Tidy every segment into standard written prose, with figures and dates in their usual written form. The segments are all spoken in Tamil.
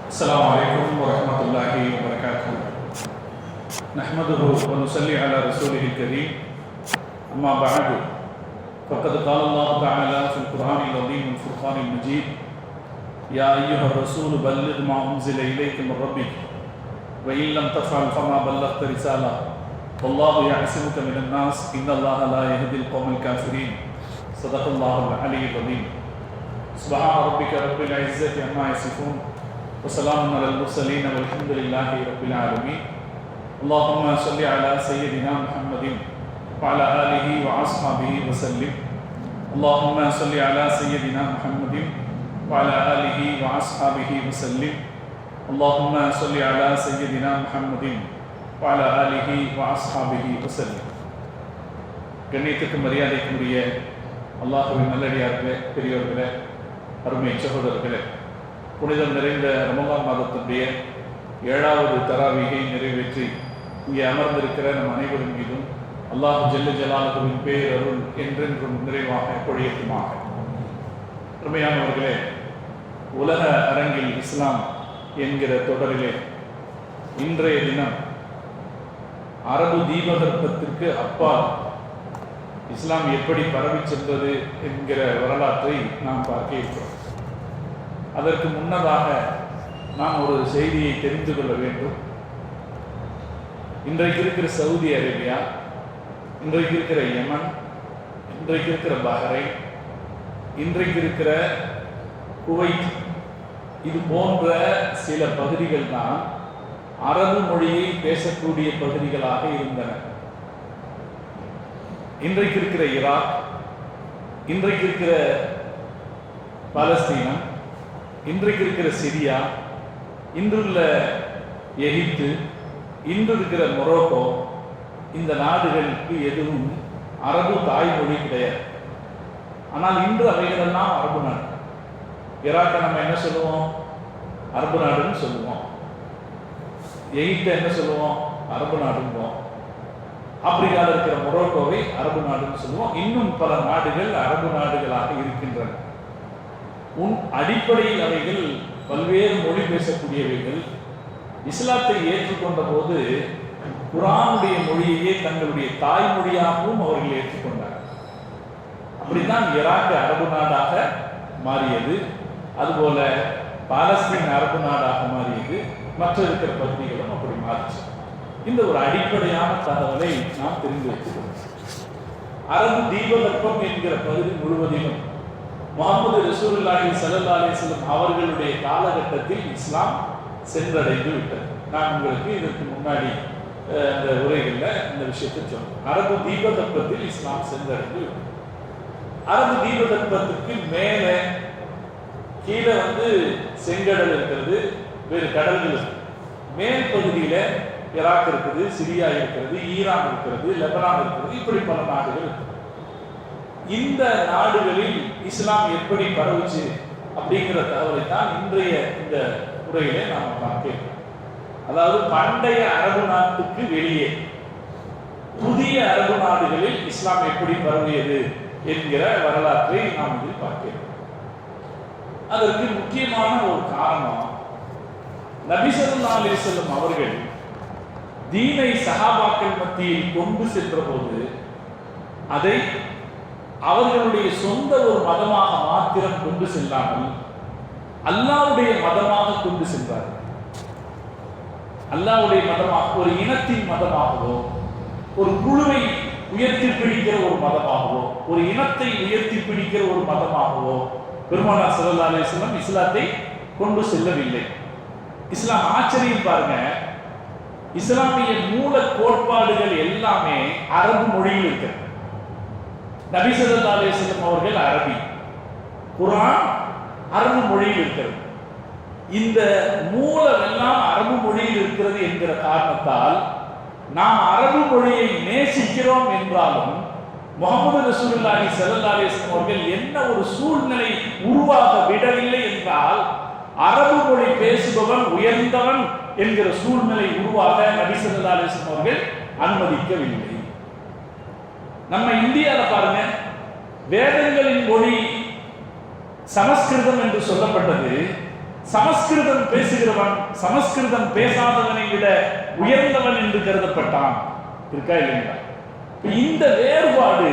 السلام عليكم ورحمة الله وبركاته. نحمده ونصلي على رسوله الكريم. أما بعد فقد قال الله تعالى في القرآن العظيم والفرقان المجيد: يا أيها الرسول بلغ ما أنزل إليك من ربك وإن لم تفعل فما بلغت رسالة والله يعصمك من الناس إن الله لا يهدي القوم الكافرين. صدق الله العلي العظيم. سبحان ربك رب العزة عما يصفون وسلام على المرسلين والحمد لله رب العالمين. اللهم صل على سيدنا محمد وعلى آله وأصحابه وسلم. اللهم صل على سيدنا محمد وعلى آله وأصحابه وسلم. اللهم صل على سيدنا محمد وعلى آله وأصحابه وسلم. கண்ணியத்துக்கு மரியாதைக்குரிய அல்லாஹ்வின் நல்லடியார்களே, பெரியோர்களே, அருமை சகோதரர்களே, புனிதம் நிறைந்த ரமலான் மாதத்துடைய 7வது தராவீகை நிறைவேற்றி இங்கே அமர்ந்திருக்கிற நம் அனைவரின் மீதும் அல்லாஹ் ஜல்ல ஜலாலுவின் பேரருள் என்றென்றும் நிறைவாக பொழியட்டுமாக. அருமையானவர்களே, உலக அரங்கில் இஸ்லாம் என்கிற தொடரிலே இன்றைய தினம் அரபு தீபகற்பத்திற்கு அப்பால் இஸ்லாம் எப்படி பரவி சென்றது என்கிற வரலாற்றை நாம் பார்க்க இருக்கிறோம். அதற்கு முன்னதாக நாம் ஒரு செய்தியை தெரிந்து கொள்ள வேண்டும். இன்றைக்கு இருக்கிற சவுதி அரேபியா, இன்றைக்கு இருக்கிற யமன், இன்றைக்கு இருக்கிற பஹ்ரைன், இன்றைக்கு இருக்கிற குவைத், இது போன்ற சில பகுதிகள் தான் அரபு மொழியை பேசக்கூடிய பகுதிகளாக இருந்தன. இன்றைக்கு இருக்கிற ஈராக், இன்றைக்கு இருக்கிற பாலஸ்தீனம், இன்றைக்கு இருக்கிற சிரியா, இன்றுள்ள எகிப்து, இன்று இருக்கிற மொரோக்கோ, இந்த நாடுகளுக்கு எதுவும் அரபு தாய்மொழி கிடையாது. ஆனால் இன்று அவைகளெல்லாம் அரபு நாடு. ஈராக்கை நம்ம என்ன சொல்லுவோம்? அரபு நாடுன்னு சொல்லுவோம். எகிப்தை என்ன சொல்லுவோம்? அரபு நாடுவோம். ஆப்பிரிக்காவில் இருக்கிற மொரோக்கோவை அரபு நாடுன்னு சொல்லுவோம். இன்னும் பல நாடுகள் அரபு நாடுகளாக இருக்கின்றன. அடிப்படையில் அவைகள் பல்வேறு மொழி பேசக்கூடியவைகள். இஸ்லாத்தை ஏற்றுக்கொண்ட போது குர்ஆனுடைய மொழியையே தங்களுடைய தாய்மொழியாகவும் அவர்கள் ஏற்றுக்கொண்டார். அப்படித்தான் ஈராக் அரபு நாடாக மாறியது. அதுபோல பாலஸ்தீன் அரபு நாடாக மாறியது. மற்ற இருக்கிற பகுதிகளும் அப்படி மாறிச்சு. இந்த ஒரு அடிப்படையான தகவலை நாம் தெரிந்து வைக்கிறோம். அரபு தீபகற்பம் என்கிற பகுதி முழுவதிலும் முஹம்மது ரசூலுல்லாஹி ஸல்லல்லாஹு அலைஹி வஸல்லம் அவர்களுடைய காலகட்டத்தில் இஸ்லாம் சென்றடைந்து விட்டது. நான் உங்களுக்கு இதற்கு முன்னாடி அந்த உரைகளில் இந்த விஷயத்தை சொன்னேன். அரபு தீபகற்பத்தில் இஸ்லாம் சென்றடைந்து விட்டது. அரபு தீபகற்பத்துக்கு மேலே கீழே செங்கடல் இருக்கிறது, வேறு கடல்கள் இருக்கு. மேல் பகுதியில் ஈராக் இருக்குது, சிரியா இருக்கிறது, ஈரான் இருக்கிறது, லெபனான் இருக்கிறது, இப்படி பல நாடுகள் இருக்கு. இந்த நாடுகளில் இஸ்லாம் எப்படி பரவுச்சு அப்படிங்கிற தகவலை தான் இன்றைய இந்த உரையிலே நாம் பார்க்கிறோம். அதாவது பண்டைய அரபு நாட்டுக்கு வெளியே புதிய அரபு நாடுகளில் இஸ்லாம் எப்படி பரவியது என்கிற வரலாற்றை நாம் இதில் பார்க்கிறோம். அதற்கு முக்கியமான ஒரு காரணம், நபி ஸல்லல்லாஹு அலைஹி வஸல்லம் அவர்கள் தீனை சஹாபாக்கள் மத்தியில் கொண்டு சென்ற போது அதை அவர்களுடைய சொந்த ஒரு மதமாக மாத்திரம் கொண்டு செல்லாமல் அல்லாஹ்வுடைய மதமாக கொண்டு சென்றார்கள். அல்லாஹ்வுடைய மதமாக, ஒரு இனத்தின் மதமாகவோ, ஒரு குழுவை உயர்த்தி பிடிக்கிற ஒரு மதமாகவோ, ஒரு இனத்தை உயர்த்தி பிடிக்கிற ஒரு மதமாகவோ பெருமானார் ஸல்லல்லாஹு அலைஹி வஸல்லம் இஸ்லாத்தை கொண்டு செல்லவில்லை. இஸ்லாம் ஆச்சரியம் பாருங்க, இஸ்லாமிய மூல கோட்பாடுகள் எல்லாமே அரபு மொழியில் இருக்கிறது. நபி ஸல்லல்லாஹு அலைஹி வஸல்லம் அவர்கள் அரபி, குர்ஆன் அரபு மொழியில் இருக்கிறது. இந்த மூலம் எல்லாம் அரபு மொழியில் இருக்கிறது என்கிற காரணத்தால் நாம் அரபு மொழியை நேசிக்கிறோம் என்றாலும் முஹம்மது ரசூலுல்லாஹி ஸல்லல்லாஹு அலைஹி வஸல்லம் அவர்கள் என்ன ஒரு சூழ்நிலை உருவாக விடவில்லை என்றால், அரபு மொழி பேசுபவன் உயர்ந்தவன் என்கிற சூழ்நிலை உருவாக நபி ஸல்லல்லாஹு அலைஹி வஸல்லம் அவர்கள் அனுமதிக்கவில்லை. நம்ம இந்தியாவில் பாருங்க, வேதங்களின் மொழி சமஸ்கிருதம் என்று சொல்லப்பட்டது. சமஸ்கிருதம் பேசுகிறவன் சமஸ்கிருதம் பேசாதவனை விட உயர்ந்தவன் என்று கருதப்பட்டான். இருக்கா இல்லைங்களா? இந்த வேறுபாடு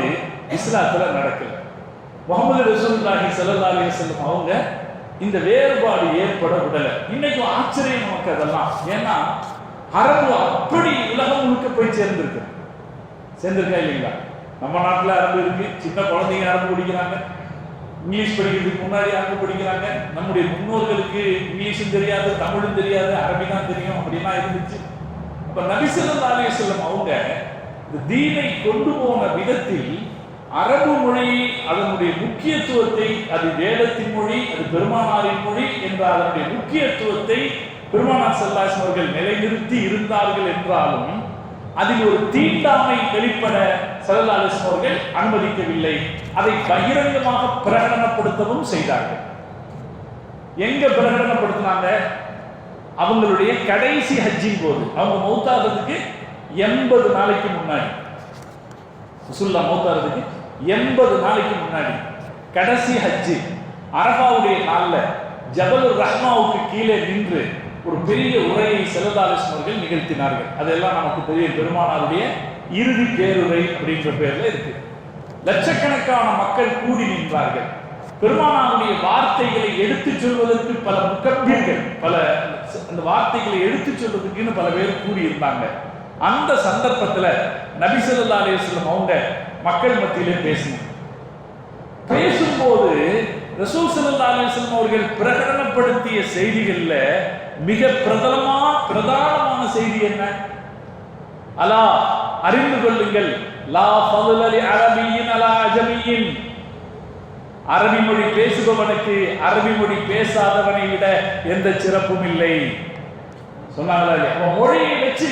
இஸ்லாத்துல நடக்கல. முஹம்மது ரசூலுல்லாஹி ஸல்லல்லாஹு அலைஹி வஸல்லம் அவங்க இந்த வேறுபாடு ஏற்பட விடல. இன்னைக்கு ஆச்சரியம் நமக்கு அதெல்லாம். ஏன்னா அரபு அப்படி உலகம் முழுக்க போய் சேர்ந்திருக்கா இல்லைங்களா? நம்ம நாட்டில் அரபு இருக்கு, சின்ன குழந்தைங்க அரபு படிக்கிறாங்க, இங்கிலீஷ் படிக்கிறதுக்கு முன்னாடி அரபு படிக்கிறாங்க. நம்முடைய முன்னோர்களுக்கு இங்கிலீஷும் தெரியாது, தமிழும் தெரியாது, அரபி தான் தெரியும், அப்படிலாம் இருந்துச்சு. அப்ப நபி ஸல்லல்லாஹு அலைஹி வஸல்லம் அவங்க இந்த தீனை கொண்டு போன விதத்தில் அரபு மொழி அதனுடைய முக்கியத்துவத்தை, அது வேதத்தின் மொழி, அது பெருமானாரின் மொழி என்ற அதனுடைய முக்கியத்துவத்தை பெருமானார் ஸல்லல்லாஹு அலைஹி வஸல்லம் அவர்கள் நிலைநிறுத்தி இருந்தார்கள் என்றாலும் அதில் ஒரு தீண்டாமை வெளிப்பட ஸல்லல்லாஹு அலைஹி வஸல்லம் அவர்கள் அனுமதிக்கவில்லை. அதை பகிரங்கமாக பிரகடனப்படுத்தவும் செய்தார்கள். எங்க பிரகடனப்படுத்தினாங்க? அவங்களுடைய கடைசி ஹஜ்ஜின் போது, அவங்க மௌத்தாகிறதுக்கு 80 நாளைக்கு முன்னாடி, ரசூலுல்லாஹ் மௌத்தாகிறதுக்கு 80 நாளைக்கு முன்னாடி கடைசி ஹஜ்ஜி அரஃபாவுடைய நாள்ல ஜபலுர் ரஹ்மாவுக்கு கீழே நின்று ஒரு பெரிய உரையை ஸல்லல்லாஹு அலைஹி வஸல்லம் அவர்கள் நிகழ்த்தினார்கள். அதெல்லாம் நமக்கு தெரியும். பெருமானாருடைய இறுதி பேருரை அப்படின்ற பேர்ல இருக்கு. லட்சக்கணக்கான மக்கள் கூடி நின்றார்கள். பெருமானாருடைய வார்த்தைகளை எடுத்துச் சொல்வதற்கு பல முகப்பீர்கள், பல அந்த வார்த்தைகளை எடுத்துச் சொல்வதற்குன்னு பல பேர் கூடி இருந்தாங்க. அந்த சந்தர்ப்பத்துல நபி ஸல்லல்லாஹு அலைஹி வஸல்லம் அவங்க மக்கள் மத்தியிலே பேசும்போது ரசூல் ஸல்லல்லாஹு அலைஹி வஸல்லம் அவர்கள் பிரகடனப்படுத்திய செய்திகள்ல மிக பிரதானமான செய்தி என்ன? அலா, அறிந்து கொள்ளுங்கள், லா ஃபضل لعربي على عجمي, அரபி மொழி பேசுபவனுக்கு அரபி மொழி பேசாதவனை விட எந்த சிறப்பும் இல்லை சொன்னாங்களா? மொழியை வச்சு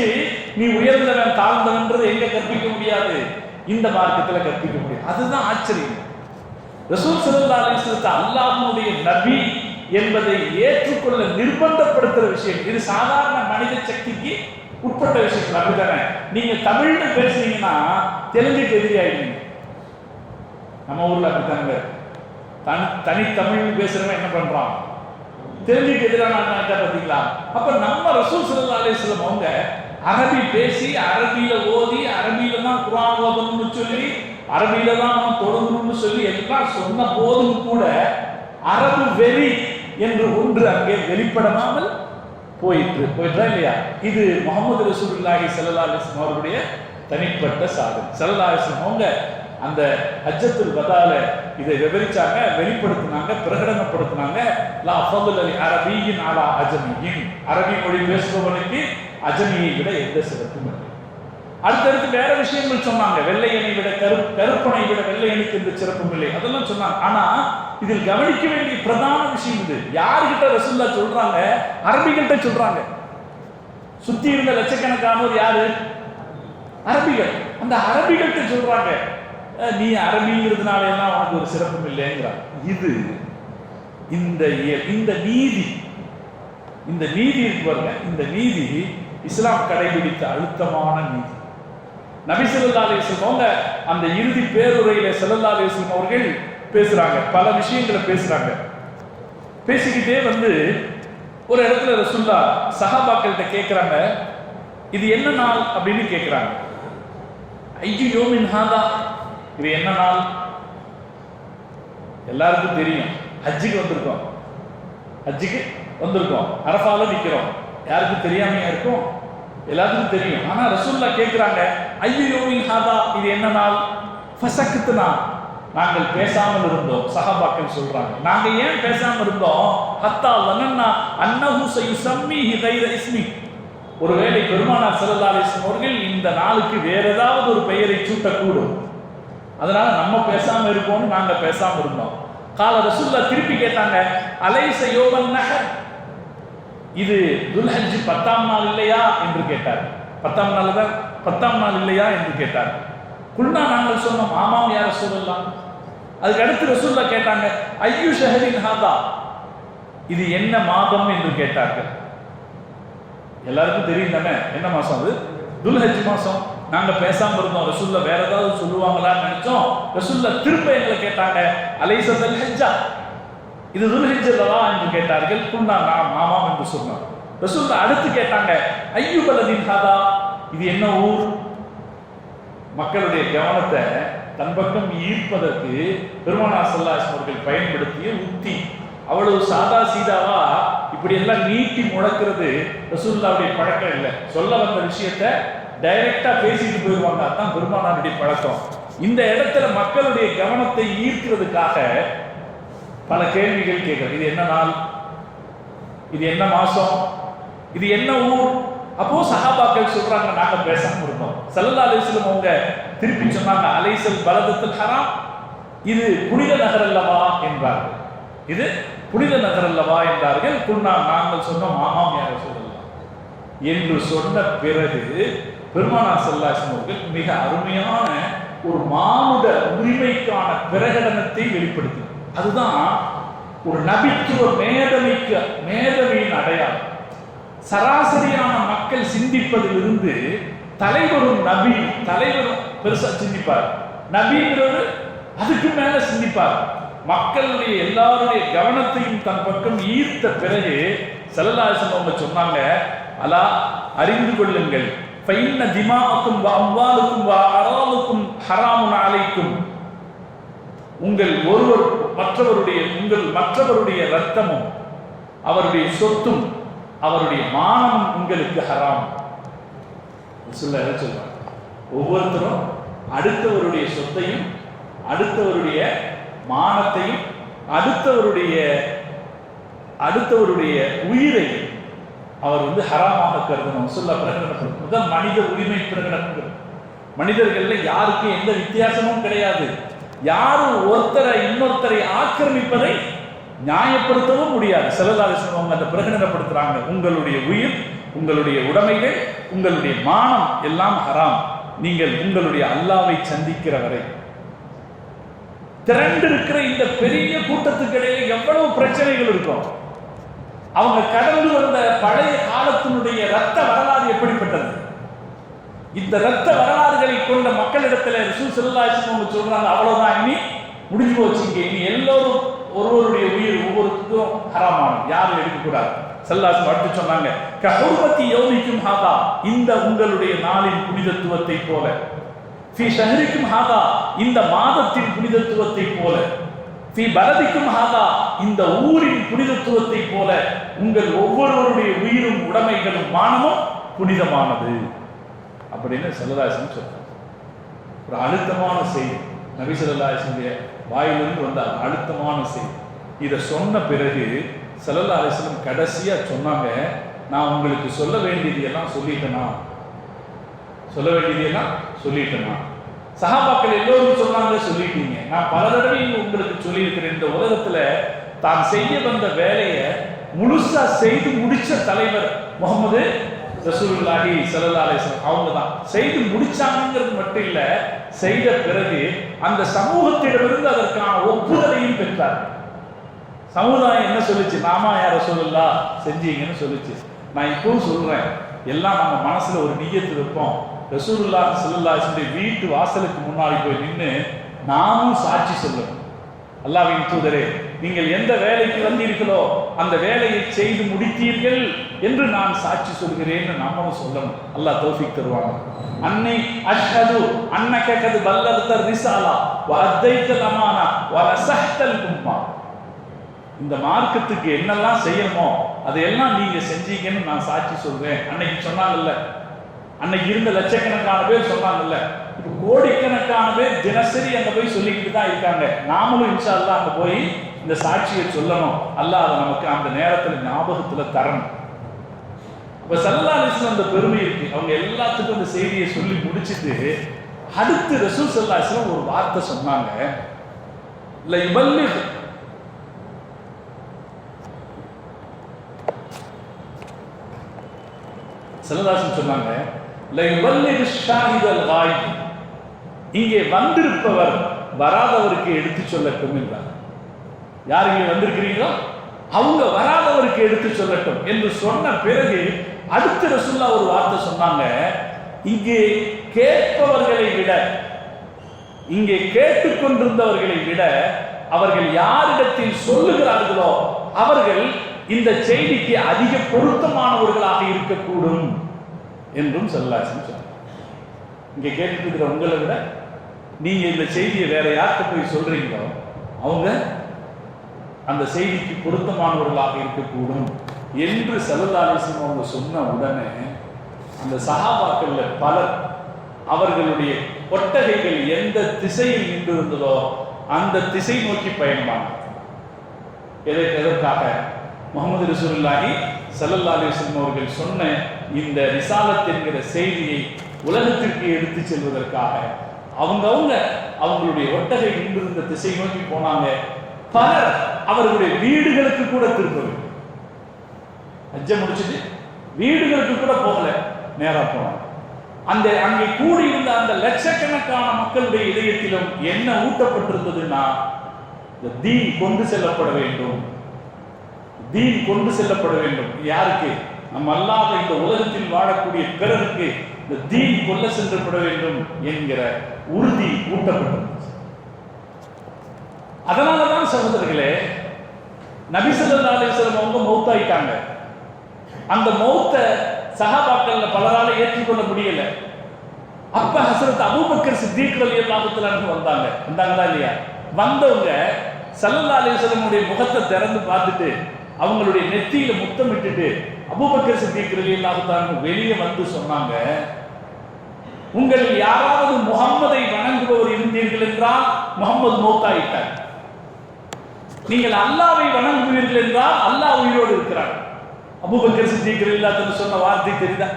நீ உயர்ந்தவன் தாழ்ந்தவன்றது எங்க கற்பிக்க முடியாது, இந்த மார்க்கத்துல கற்பிக்க முடியாது. அதுதான் ஆச்சரியம். ரசூல் ஸல்லல்லாஹு அலைஹி வஸல்லம் அல்லாஹ்வுடைய நபி என்பதை ஏற்றுக்கொள்ள நிர்பந்தப்படுத்துற விஷயம். இது சாதாரண மனித சக்திக்கு உட்பட்ட விஷயம். அப்படித்தானே? நீங்க தமிழ்னு பேசுறீங்கன்னா தெலுங்குக்கு எதிரியாயிடுவீங்க. நம்ம ஊர்ல அப்படித்தாங்க, தனி தமிழ் பேசுறவன் என்ன பண்றான், தெலுங்குக்கு எதிரான பார்த்தீங்களா? அப்ப நம்ம ரசூல் ஸல்லல்லாஹு அலைஹி வஸல்லம் அவங்க அரபி பேசி, அரபியில ஓதி, அரபியில தான் குர்ஆன் ஓதணும்னு சொல்லி, அரபியில தான் நம்ம தொழுகணும்னு சொல்லி எல்லாம் சொன்ன போதும் கூட அரபு வெறி என்று ஒன்று அங்கே வெளிப்படாமல் போயிட்டா இல்லையா? இது முஹம்மது ரசூலுல்லாஹி ஸல்லல்லாஹு அலைஹி வஸல்லம் அவருடைய தனிப்பட்ட சாதனை. ஸல்லல்லாஹு அலைஹி வஸல்லம் அவங்க அந்த ஹஜ்ஜத்துல் வதால இதை விவரிச்சாங்க, வெளிப்படுத்தினாங்க, பிரகடனப்படுத்தினாங்க. லா ஃபضل لعربي على عجمي, அரபி மொழி பேசுபவனுக்கு அஜமியை விட எந்த சிறப்பும் இல்லை. அடுத்தடுத்து வேற விஷயங்கள் சொன்னாங்க. வெள்ளையனை விட கருப்பனை விட வெள்ளையனுக்கு எந்த சிறப்பும் இல்லை, அதெல்லாம் சொன்னாங்க. ஆனா இதில் கவனிக்க வேண்டிய பிரதான விஷயம் இது. யாருகிட்ட ரசூலுல்லாஹ் சொல்றாங்க? அரபிகள்கிட்ட சொல்றாங்க. சுத்தி இருந்த லட்சக்கணக்கானோர் யாரு? அரபிகள். அந்த அரபிகள்கிட்ட சொல்றாங்க, நீ அரபிங்கிறதுனால எல்லாம் உனக்கு ஒரு சிறப்பும் இல்லைங்கிறாங்க. இது இந்த நீதி இருக்கு பாருங்க. இந்த நீதி இஸ்லாம் கடைபிடித்த அழுத்தமான நீதி. நபி ஸல்லல்லாஹு அலைஹி வஸல்லம் அவங்க அந்த இறுதி பேருரையில ஸல்லல்லாஹு அலைஹி வஸல்லம் அவர்கள் பேசுறாங்க, பல விஷயங்களை பேசுறாங்க. பேசிக்கிட்டே ஒரு இடத்துல ரசூலுல்லாஹ் சஹாபாக்கள்கிட்ட கேட்கிறாங்க, இது என்ன நாள் அப்படின்னு கேட்கிறாங்க. ஐயு யோமின் ஹாதா, இது என்ன நாள்? எல்லாருக்கும் தெரியும், ஹஜ்ஜுக்கு வந்திருக்கோம், அரஃபால நிக்கிறோம். யாருக்கும் தெரியாமையா இருக்கும்? எல்லாத்துக்கும் தெரியும். ஆனா ரசூலுல்லாஹ் கேட்கிறாங்க, ஐயு யோமின் ஹாதா, இது என்ன நாள்? ஃபஸக்த்னா, நாங்கள் பேசாமல் இருந்தோம். சஹாபாக்கள் சொல்றாங்க, நாங்க ஏன் பேசாமல் இருந்தோம்? ஹத்தா லனன்னா அன்னஹு சயுஸம்மிஹி கைர இஸ்மி, ஒருவேளை பெருமானார் ஸல்லல்லாஹு அலைஹி வஸல்லம் அவர்கள் இந்த நாளுக்கு வேற ஏதாவது ஒரு பெயரை சூட்டக்கூடும், அதனால நம்ம பேசாம இருக்கோம்னு நாங்க பேசாம இருந்தோம். கால ரசூலுல்லாஹ் திருப்பி கேட்டாங்க, அலைஸ யோமன் நஹர், இது துல்ஹஜ் 10ஆம் நாள் இல்லையா என்று கேட்டார். 10ஆம் நாள் இல்லையா என்று கேட்டார். குல்னா, நாங்கள் சொன்னோம், ஆமாம் யா ரசூலுல்லாஹ். அதுக்கு அடுத்து ரசூலுல்லாஹ் கேட்டாங்க, ஐயு ஷஹரின் ஹாதா, இது என்ன மாதம் என்று கேட்டார்கள். எல்லாருக்கும் தெரியும் தானே என்ன மாசம் அது? துல்ஹஜ் மாசம். நாங்க பேசாம இருந்தோம், ரசூலுல்லாஹ் வேற ஏதாவது சொல்லுவாங்களான்னு நினைச்சோம். ரசூலுல்லாஹ் திரும்ப எங்களை கேட்டாங்க, அலைஸ துல்ஹஜ்ஜா, இது துல்ஹிஜ்ஜல்லவா என்று கேட்டார்கள். குன்னா நாம் ஆமாம் என்று சொன்னார். ரசூலுல்லாஹ் அடுத்து கேட்டாங்க, ஐயு பலதின் ஹதா, இது என்ன ஊர்? மக்களுடைய கவனத்தை தன் பக்கம் ஈர்ப்பதற்கு பெருமானார் ஸல்லல்லாஹு அலைஹி வஸல்லம் அவர்கள் பயன்படுத்திய உத்தி. அவ்வளவு சாதா சீதாவா இப்படி எல்லாம் நீட்டி முழக்கிறது ரசூலுல்லாஹ்வுடைய பழக்கம் இல்லை. சொல்ல வந்த விஷயத்தை டைரக்டா பேசிட்டு போயிடுவாங்க. அதுதான் பெருமானாருடைய பழக்கம். இந்த இடத்துல மக்களுடைய கவனத்தை ஈர்க்கிறதுக்காக பல கேள்விகள் கேட்கிறது. இது என்ன நாள்? இது என்ன மாசம்? இது என்ன ஊர்? அப்போ சஹாபாக்கள் சொல்றாங்க, நாங்க பேசாம இருந்தோம். ஸல்லல்லாஹு அலைஹி வஸல்லம் அவங்க திருப்பி சொன்னாங்க, அலைஸல் பலதத்துல் ஹராம், இது புனித நகர் அல்லவா என்றார்கள். இது புனித நகர் அல்லவா என்றார்கள். குன்னா நாங்கள் சொன்னோம், ஆமாம் யா ரசூலல்லாஹ் என்று சொன்ன பிறகு பெருமானார் ஸல்லல்லாஹு அலைஹி வஸல்லம் அவர்கள் மிக அருமையான ஒரு மானுட உரிமைக்கான பிரகடனத்தை வெளிப்படுத்தினார். அதுதான் ஒரு நபித்துவ மேதமையின் அடையாளம். சராசரியான மக்கள் சிந்திப்பதிலிருந்து தலைவரும் பெருசா சிந்திப்பார். நபிங்கிறவர் அதுக்கு மேல சிந்திப்பார். மக்களுடைய எல்லாருடைய கவனத்தையும் தன் பக்கம் ஈர்த்த பிறகு ஸல்லல்லாஹு அலைஹி வஸல்லம் சொன்னாங்க, அலா அறிந்து கொள்ளுங்கள், ஃபைன்ன திமாஅக்கும் வ அம்வாலுக்கும் வ அராலுக்கும் ஹராமுன் அலைக்கும், உங்கள் மற்றவருடைய ரத்தமும் அவருடைய சொத்தும் அவருடைய மானமும் உங்களுக்கு ஹராம். சொல்லுவாங்க, ஒவ்வொருத்தரும் அடுத்தவருடைய சொத்தையும் அடுத்தவருடைய மானத்தையும் அடுத்தவருடைய உயிரை அவர் ஹராமாக கருதணும். சொல்ல பிரகடனப்படுத்தும் மனித உரிமை பிரகடனம். மனிதர்கள்ல யாருக்கும் எந்த வித்தியாசமும் கிடையாது. யாரும் ஒருத்தரை இன்னொருத்தரை ஆக்கிரமிப்பதை நியாயப்படுத்தவும் முடியாது. ஸல்லல்லாஹு அலைஹி வஸல்லம் அந்த பிரகடனப்படுத்துறாங்க, உங்களுடைய உயிர், உங்களுடைய உடைமைகள், உங்களுடைய மானம் எல்லாம் ஹராம், நீங்கள் உங்களுடைய அல்லாஹ்வை சந்திக்கிற வரை. திரண்டு இருக்கிற இந்த பெரிய கூட்டத்துக்கு இடையே எவ்வளவு பிரச்சனைகள் இருக்கும். அவங்க கடந்து வந்த பழைய காலத்தினுடைய ரத்த வரலாறு எப்படிப்பட்டது? இந்த ரத்த வரலாறுகளை கொண்ட மக்களிடத்துல ரசூல் ஸல்லல்லாஹு அலைஹி வஸல்லம் சொல்றாங்க, அவ்வளவுதான், இனி முடிஞ்சு போச்சுங்க, இனி எல்லோரும் ஒருவருடைய உயிர் ஒவ்வொருத்தருக்கும் ஹராமானது, யாரும் எடுக்கக்கூடாது. ஸல்லல்லாஹு அலைஹி வஸல்லம் அடுத்து சொன்னாங்க, கஹுர்மதி யௌமிக்கும் ஹாதா, இந்த உங்களுடைய நாளின் புனிதத்துவத்தை போல, ஃபீ ஷஹரிக்கும் ஹாதா, இந்த மாதத்தின் புனிதத்துவத்தை போல, ஃபீ பலதிக்கும் ஹாதா, இந்த ஊரின் புனிதத்துவத்தை போல உங்கள் ஒவ்வொருவருடைய உயிரும் உடைமைகளும் மானமும் புனிதமானது அப்படின்னு ஸல்லல்லாஹு அலைஹி வஸல்லம் சொல்றாங்க. ஒரு அழுத்தமான செய்தி, நபி ஸல்லல்லாஹு அலைஹி வஸல்லம் வாயிலிருந்து வந்த அழுத்தமான செய்தி. இதை சொன்ன பிறகு ஸல்லல்லாஹு அலைஹி வஸல்லம் கடைசியா சொன்னாங்க, நான் உங்களுக்கு சொல்ல வேண்டியதெல்லாம் சொல்லிட்டேனா? சஹாபாக்கள் எல்லோரும் சொன்னாங்க, சொல்லிட்டீங்க. நான் பல தடவை உங்களுக்கு சொல்லியிருக்கிறேன், இந்த உலகத்துல தான் செய்ய வந்த வேலையை முழுசா செய்து முடிச்ச தலைவர் முஹம்மது ரசூலுல்லாஹி ஸல்லல்லாஹு அலைஹி வஸல்லம். அவங்க தான் செய்து முடிச்சாங்கிறது மட்டும் இல்ல, செய்த பிறகு அந்த சமூகத்திடமிருந்து அதற்கான ஒப்புதலையும் பெற்றார். சமுதாயம் என்ன சொல்லுச்சு? நாமா யா ரசூலுல்லாஹ் செஞ்சீங்கன்னு சொல்லுச்சு. நான் இப்பவும் சொல்றேன், எல்லாம் நம்ம மனசுல ஒரு நியத்து வைப்போம். ரசூலுல்லாஹி ஸல்லல்லாஹு அலைஹி வஸல்லம் வீட்டு வாசலுக்கு முன்னாடி போய் நின்று நாமும் சாட்சி சொல்லணும், அல்லாஹ்வின் தூதரே, நீங்கள் எந்த வேலைக்கு வந்தீர்களோ அந்த வேலையை செய்து முடித்தீர்கள் என்று நான் சாட்சி சொல்கிறேன் நாமும் சொல்லணும். அல்லாஹ் தௌஃபீக் தருவாங்க. அன்னை அஷ்ஹது அன்னக கத் பல்லக்த ரிசாலா வ அத்தைத்தல் அமானா வ நஸஹ்தல் உம்மா. இந்த மார்க்கத்துக்கு என்னெல்லாம் செய்யணுமோ அதையெல்லாம் நீங்க செஞ்சீங்கன்னு நான் சாட்சி சொல்றேன். அன்னைக்கு சொன்னாங்கல்ல, அன்னைக்கு இருந்த லட்சக்கணக்கான பேர் சொன்னாங்கல்ல, இப்போ கோடிக்கணக்கான பேர் தினசரி அங்க போய் சொல்லிக்கிட்டு தான் இருக்காங்க. நாமளும் இன்ஷா அல்லாஹ் அங்க போய் இந்த சாட்சியை சொல்லணும். அல்லாஹ் அதை நமக்கு அந்த நேரத்துல ஞாபகத்துல தரணும். இப்ப ஸல்லல்லாஹு அலைஹி வஸல்லம் அந்த பெருமை இருக்கு. அவங்க எல்லாத்துக்கும் அந்த செய்தியை சொல்லி முடிச்சிட்டு அடுத்து ரசூல் ஸல்லல்லாஹு அலைஹி வஸல்லம் ஒரு வார்த்தை சொன்னாங்க, ல யுபல்லிக், ஸல்லல்லாஹு அலைஹி வஸல்லம் சொன்னாங்க, ல யுபல்லிக் ஷாஹிதல் காயிப், இங்கே வந்திருப்பவர் வராதவருக்கு எடுத்து சொல்லட்டும் என்றார். யார் இங்கே வந்திருக்கிறீங்களோ அவங்க வராதவருக்கு எடுத்து சொல்லட்டும் என்று சொன்ன பிறகு அடுத்த ரசூலுல்லாஹ் ஒரு வார்த்தை சொன்னாங்க, இங்கே கேட்பவர்களை விட, இங்கே கேட்டுக்கொண்டிருந்தவர்களை விட அவர்கள் யாரிடத்தில் சொல்லுகிறார்களோ அவர்கள் இந்த செய்திக்கு அதிக பொருத்தமானவர்களாக இருக்கக்கூடும் என்றும் ஸல்லல்லாஹு அலைஹி வஸல்லம். இங்க கேட்டுட்டு இருக்கிற உங்களை விட நீங்க இந்த செய்தியை வேற யார்கிட்ட போய் சொல்றீங்களோ அவங்க அந்த செய்திக்கு பொருத்தமானவர்களாக இருக்கக்கூடும் என்று ஸல்லல்லாஹு அலைஹி வஸல்லம் அவங்க சொன்ன உடனே அந்த சஹாபாக்கள்ல பலர் அவர்களுடைய ஒட்டகைகள் எந்த திசையில் நின்றிருந்ததோ அந்த திசை நோக்கி பயணமானார். எதற்காக? முஹம்மது ரசூலுல்லாஹி ஸல்லல்லாஹு அலைஹி வஸல்லம் அவர்கள் சொன்ன இந்த ரிசாலத் என்கிற செய்தியை உலகத்திற்கு எடுத்து செல்வதற்காக அவங்களுடைய ஒட்டகை நின்றிருந்த திசை நோக்கி போனாங்க. பலர் அவர்களுடைய வீடுகளுக்கு கூட திரும்பவில்லை. ஹஜ்ஜை முடிச்சுட்டு வீடுகளுக்கு கூட போகல, நேரா போனாங்க. அங்கே கூடியிருந்த அந்த லட்சக்கணக்கான மக்களுடைய இதயத்திலும் என்ன ஊட்டப்பட்டிருந்ததுன்னா, இந்த தீன் கொண்டு செல்லப்பட வேண்டும், தீன் கொண்டு செல்லப்பட வேண்டும். யாருக்கு? நம்ம அல்லாத இந்த உலகத்தில் வாழக்கூடிய பிறருக்கு இந்த தீன் கொள்ள சென்றப்பட வேண்டும் என்கிற உறுதி ஊட்டப்பட்டிருந்தது. அதனாலதான் சகோதரர்களே, நபி ஸல்லல்லாஹு அலைஹி வஸல்லம் அவங்க மௌத்தாயிட்டாங்க. அந்த மௌத்த சஹாபாக்கள்ல பலரால ஏற்றுக்கொள்ள முடியல. அப்ப ஹஸரத் அபூபக்கர் சித்தீக் ரலியல்லாஹு தஆலா வந்தாங்களா இல்லையா? வந்தவங்க ஸல்லல்லாஹு அலைஹி வஸல்லம் முகத்தை திறந்து பார்த்துட்டு அவங்களுடைய நெத்தியில முத்தமிட்டுட்டு அபூபக்கர் சித்தீக் ரலியல்லாஹு தஆலா வெளியே வந்து சொன்னாங்க, உங்களில் யாராவது முஹம்மதை வணங்குபவர் இருந்தீர்கள் என்றால் முஹம்மது மௌத்தாயிட்டார். நீங்கள் அல்லாஹ்வை வணங்குவீர்கள் என்றால் அல்லாஹ் உயிரோடு இருக்கிறார். அபூபக்கர் சித்தீக் ரலியல்லாஹு தஆலா சொன்ன வார்த்தை தெரியுதா?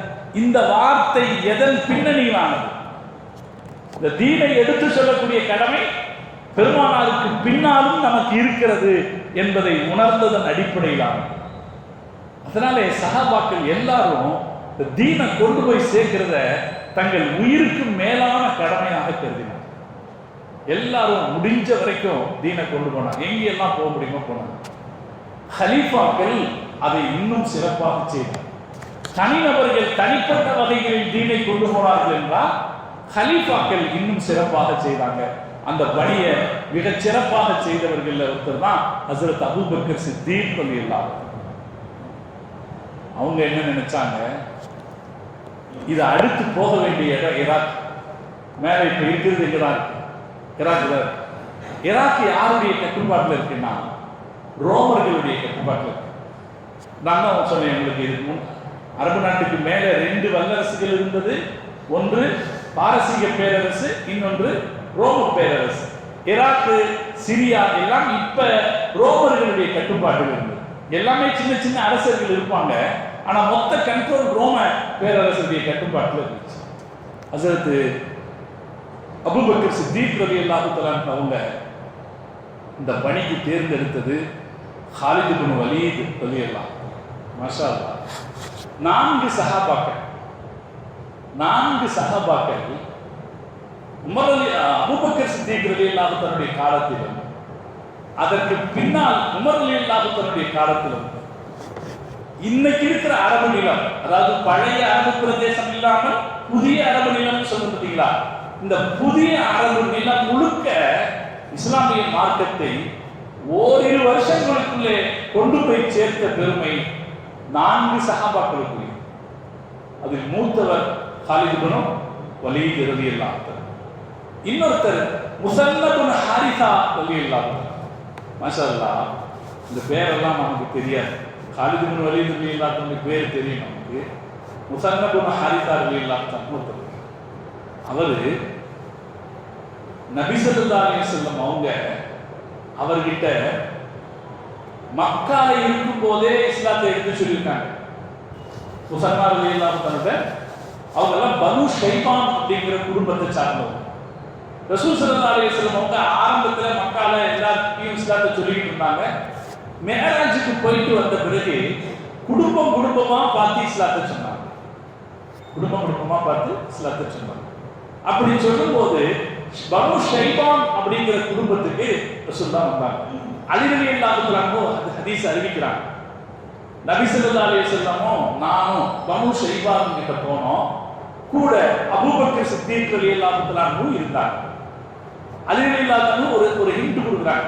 இந்த வார்த்தை எதன் பின்னணியிலானது? இந்த தீனை எடுத்து சொல்லக்கூடிய கடமை பெருமானாருக்கு பின்னாலும் நமக்கு இருக்கிறது என்பதை உணர்ந்ததன் அடிப்படையிலானது. அதனாலே சஹாபாக்கள் எல்லாரும் இந்த தீனை கொண்டு போய் சேர்க்கிறத தங்கள் உயிருக்கு மேலான கடமையாக கருதினார். எல்லாரும் முடிஞ்ச வரைக்கும் தீனை கொண்டு போனாங்க. எங்கெல்லாம் போக முடியுமோ போனாங்க. ஹலீஃபாக்கள் அதை இன்னும் சிறப்பாக செய்தார். தனிநபர்கள் தனிப்பட்ட வகைகளில் தீனை கொண்டு போனார்கள் என்றால் ஹலீஃபாக்கள் இன்னும் சிறப்பாக செய்தாங்க. அந்த பணியை மிக சிறப்பாக செய்தவர்கள் ஒருத்தர் தான் ஹஸரத் அபூபக்கர் சித்தீக் ரலியல்லாஹு அன்ஹு. அவங்க என்ன நினைச்சாங்க, இது அடுத்து போக வேண்டிய இடம் ஈராக். மேலே இப்ப இருக்கிறது ஈராக். ஈராக் யாருடைய கட்டுப்பாட்டில் இருக்குன்னா ரோமர்களுடைய கட்டுப்பாட்டில் இருக்கு. நான் தான் சொன்னேன் உங்களுக்கு, இதுக்கு முன் அரபு நாட்டுக்கு மேலே 2 வல்லரசுகள் இருந்தது. ஒன்று பாரசீக பேரரசு, இன்னொன்று ரோம பேரரசு. ஈராக்கு, சிரியா எல்லாம் இப்ப ரோமர்களுடைய கட்டுப்பாட்டில் இருந்தது. எல்லாமே சின்ன சின்ன அரசர்கள் இருப்பாங்க, ஆனா மொத்த கண்ட்ரோல் ரோம பேரரசுடைய கட்டுப்பாட்டில் இருந்துச்சு. ஹஸரத் அபூபக்கர் சித்தீக் ரலியல்லாஹு தஆலா அவங்க இந்த பணிக்கு தேர்ந்தெடுத்தது ஹாலித் இப்னு வலீத் ரலியல்லாஹு. மாஷா அல்லாஹ். 4 சஹாபாக்கள் அபூபக்கர் சித்தீக் ரலியல்லாஹு தன்னுடைய காலத்திலும் அதற்கு பின்னால் உமர் ரலியல்லாஹு தன்னுடைய காலத்திலும் இன்னைக்கு இருக்கிற அரபு நிலம், அதாவது பழைய அரபு பிரதேசம் இல்லாமல் புதிய அரபு நிலம் சொல்ல பார்த்தீங்களா, இந்த புதிய அரபு நிலம் முழுக்க இஸ்லாமிய மார்க்கத்தை ஓரிரு வருஷங்களுக்குள்ளே கொண்டு போய் சேர்த்த பெருமை 4 சஹாபாக்களுக்கு. அதில் மூத்தவர் ஹாலித் இப்னு வலீத் ரலியல்லாஹு அன்ஹு. இன்னொருத்தர் முஸன்னப் இப்னு ஹாரிஸா ரலியல்லாஹு அன்ஹு. மாஷா அல்லாஹ். இந்த பேரெல்லாம் நமக்கு தெரியாது. ஹாலித் இப்னு வலீத் ரலியல்லாஹு அன்ஹு பேர் தெரியும் நமக்கு. முஸன்னப் இப்னு ஹாரிஸா ரலியல்லாஹு அன்ஹு அவரு நபி ஸல்லல்லாஹு அலைஹி வஸல்லம் அவங்க அவர்கிட்ட மக்கால இருக்கும் போதே இஸ்லாத்தை எடுத்து சொல்லியிருக்காங்க. முஸன்னப் ரலியல்லாஹு அன்ஹு அவங்க எல்லாம் பனு ஷைபான் அப்படிங்கிற குடும்பத்தை சார்ந்தவங்க. ரசூல் ஸல்லல்லாஹு அலைஹி வஸல்லம் அவங்க ஆரம்பத்துல மக்கால எல்லாத்தையும் இஸ்லாத்தை சொல்லிட்டு இருந்தாங்க. மிஅராஜுக்கு போயிட்டு வந்த பிறகு குடும்பமா பார்த்து இஸ்லாத்தை சொன்னாங்க. அப்படி சொல்லும்போது பனு ஷைபான் அப்படிங்கிற குடும்பத்துக்கு ரசூலுல்லாஹ் வந்தாங்க. அலி ரலியல்லாஹு அன்ஹு ஹதீஸ் அறிவிக்கிறாங்க. நபி ஸல்லல்லாஹு அலைஹி வஸல்லமும் நானும் பனு ஷைபான் கிட்ட போனோம். கூட அபூபக்கர் சித்தீக் ரலியல்லாஹு அன்ஹு இருந்தாங்க. அலி ரலியல்லாஹு அன்ஹு ஒரு ஹிண்ட் கொடுக்குறாங்க.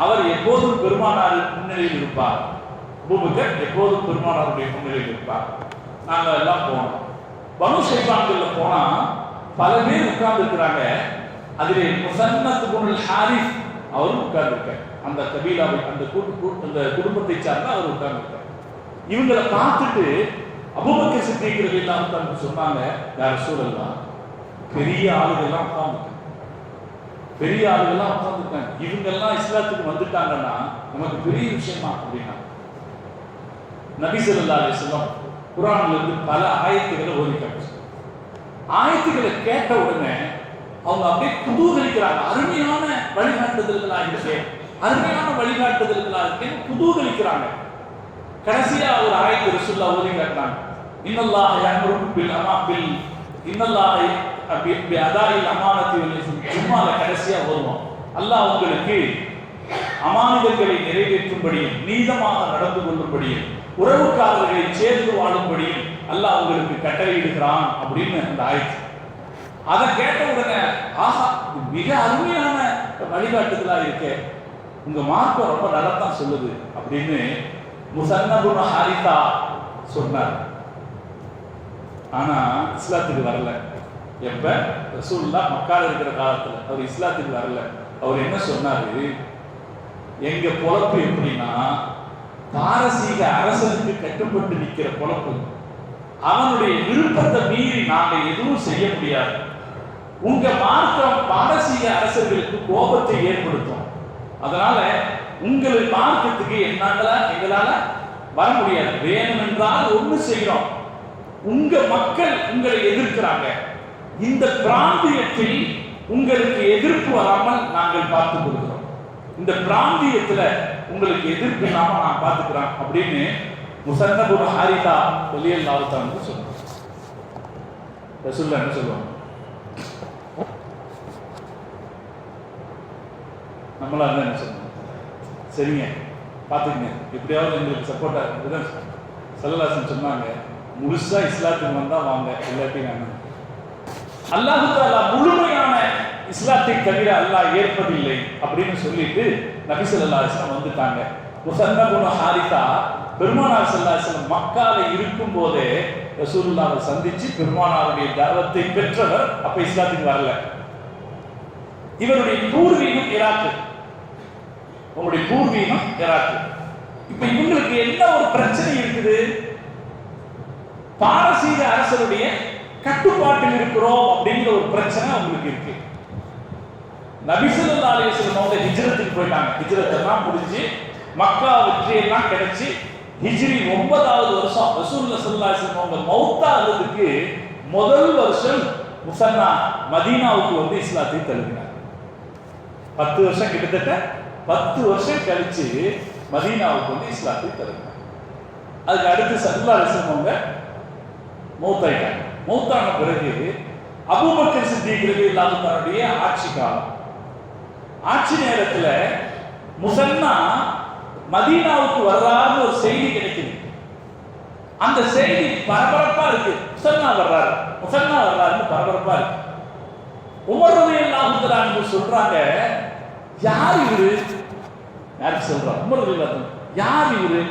அவர் எப்போதும் பெருமானார் முன்னிலையில் இருப்பார். அபூபக்கர் எப்போதும் பெருமானாருடைய முன்னிலையில் இருப்பார். நாங்கள் எல்லாம் போனோம். பனு ஷைபான்கள்ல போனா பல பேர் உட்கார்ந்து இருக்கிறாங்க. அதிலே முஸன்னத் இப்னுல் ஹாரிஸ் அவரும் உட்கார்ந்துருக்கார். அந்த கபீலாவை அந்த குடும்பத்தை சார்ந்த அவர் உட்கார்ந்துருக்கார். இவங்களை பார்த்துட்டு அபூபக்கர் சித்திக் ரலியல்லாஹு அன்ஹு சொன்னாங்க, யா ரசூலல்லாஹ், பெரிய ஆளுகள்லாம் உட்கார்ந்துருக்காங்க, பெரிய ஆளுகள்லாம் உட்கார்ந்துருக்காங்க, இவங்கெல்லாம் இஸ்லாத்துக்கு வந்துட்டாங்கன்னா நமக்கு பெரிய விஷயமா அப்படின்னா. நபி ஸல்லல்லாஹு அலைஹி வஸல்லம் குர்ஆன்ல இருந்து பல ஆயத்துக்களை ஓதி காமிச்சாங்க. ஆயத்துக்களை கேட்ட உடனே அவங்க அப்படியே குதூகலிக்கிறாங்க. அருமையான வழிகாட்டுதல்களா இருக்கு, அருமையான வழிகாட்டுதல்களா இருக்கு, குதூகலிக்கிறாங்க. கடைசியா ஒரு ஆயத்து ரசூலுல்லாஹ் ஓதி காட்டினாங்க. இன்னல்லாஹ யஅமுரு பில் அமாபில் இன்னல்லாஹ பிஅதாஇல் அமானத்தி வல் இஸ்ம். ஜும்மால கடைசியா ஓதுவோம், அல்லாஹ் உங்களுக்கு அமானிதங்களை நிறைவேற்றும்படியும் நீதமாக நடந்து கொள்ளும்படியும் உறவுக்காரர்களை சேர்ந்து வாழும்படியும் அல்லாஹ் உங்களுக்கு கட்டளையிடுகிறான் அப்படின்னு அந்த ஆயத்து. அதை கேட்ட உடனே ஆஹா, மிக அருமையான வழிகாட்டுதலா இருக்கே, உங்க மார்க்கம் ரொம்ப நல்லதான் சொல்லுது அப்படின்னு முஸன்னத் இப்னு ஹாரிஸா சொன்னார். ஆனா இஸ்லாத்துக்கு வரல. எப்ப ரசூலுல்லாஹ் மக்கால இருக்கிற காலத்துல அவர் இஸ்லாத்துக்கு வரல. அவர் என்ன சொன்னாரு, எங்க பொழப்பு எப்படின்னா பாரசீக அரசனுக்கு கட்டுப்பட்டு நிற்கிற பொழப்பு. அவனுடைய விருப்பத்தை மீறி நாங்க எதுவும் செய்ய முடியாது. உங்க மார்க்கம் பாரசீக அரசர்களுக்கு கோபத்தை ஏற்படுத்தும். அதனால உங்கள் மார்க்கத்துக்கு எங்களால வர முடியாது. வேணும் என்றால் ஒண்ணு செய்யறோம், உங்க மக்கள் உங்களை எதிர்க்கிறாங்க, இந்த பிராந்தியத்தில் உங்களுக்கு எதிர்ப்பு வராமல் நாங்கள் பார்த்துக் கொள்கிறோம், இந்த பிராந்தியத்துல உங்களுக்கு எதிர்ப்பு இல்லாம நான் பார்த்துக்கிறேன் அப்படின்னு முஸன்னத் இப்னு ஹாரிஸா ரலியல்லாஹு அன்ஹு சொன்னாங்க. ரசூலுல்லாஹ் என்ன சொல்லுவாங்க, நம்மளா இருந்தா என்ன சொல்லுவாங்க, சரிங்க பார்த்துக்கங்க, எப்படியாவது எங்களுக்கு சப்போர்ட்டா இருக்குதுன்னு ஸல்லல்லாஹு அலைஹி சொன்னாங்க. முழுசா இஸ்லாத்துக்கு வந்தா வாங்க, இல்லாட்டி நாங்க. அல்லாஹ் தஆலா முழுமையான இஸ்லாத்தை தவிர அல்லாஹ் ஏற்பதில்லை அப்படின்னு சொல்லிட்டு நபி ஸல்லல்லாஹு அலைஹி வஸல்லம் வந்துட்டாங்க. முஸன்னத் இப்னு ஹாரிஸா பெருமானார் ஸல்லல்லாஹு அலைஹி வஸல்லம் மக்கால இருக்கும் போதே ரசூலுல்லாஹை சந்திச்சு பெருமானாருடைய தாவத்தை பெற்றவர். அப்ப இஸ்லாத்துக்கு வரல. இவருடைய பூர்வீகம் ஈராக், உங்களுடைய பூர்வீகம் ஈராக். இப்ப இவங்களுக்கு என்ன ஒரு பிரச்சனை இருக்குது, பாரசீக அரசருடைய கட்டுப்பாட்டில் இருக்கிறோம் அப்படிங்கிற ஒரு பிரச்சனை அவங்களுக்கு இருக்கு. நபி ஸல்லல்லாஹு அலைஹி வஸல்லம் அவங்க ஹிஜ்ரத்துக்கு போயிட்டாங்க. ஹிஜ்ரத் எல்லாம் முடிஞ்சு மக்கா வெற்றி எல்லாம் கிடைச்சி ஹிஜ்ரி 9வது வருஷம் ரசூலுல்லாஹி ஸல்லல்லாஹு அலைஹி வஸல்லம் அவங்க மௌத்தாகிறதுக்கு முதல் வருஷம் முஸன்னா மதீனாவுக்கு வந்து இஸ்லாத்தை தழுவினார். 10 வருஷம், கிட்டத்தட்ட 10 வருஷம் கழிச்சு மதீனாவுக்கு வந்து இஸ்லாத்தை தழுவினார். அதுக்கு அடுத்து ஸல்லல்லாஹு அலைஹி வஸல்லம் அவங்க மௌத்தாயிட்டாங்க. மௌத்தான பிறகு அபூபக்கர் சித்திக் ரலியல்லாஹு தன்னுடைய ஆட்சி காலம், ஆட்சி நேரத்துல முஸன்னா மதீனாவுக்கு வர்றாருன்னு ஒரு செய்தி கிடைக்குது. அந்த செய்தி பரபரப்பா இருக்கு. முஸன்னா வர்றாருன்னு பரபரப்பா இருக்கு. உமர் ரலியல்லாஹு அன்ஹு சொல்றாங்க, யார் இவரு, யாருக்கு சொல்றாங்க, உமர் ரலியல்லாஹு யார் இவரு,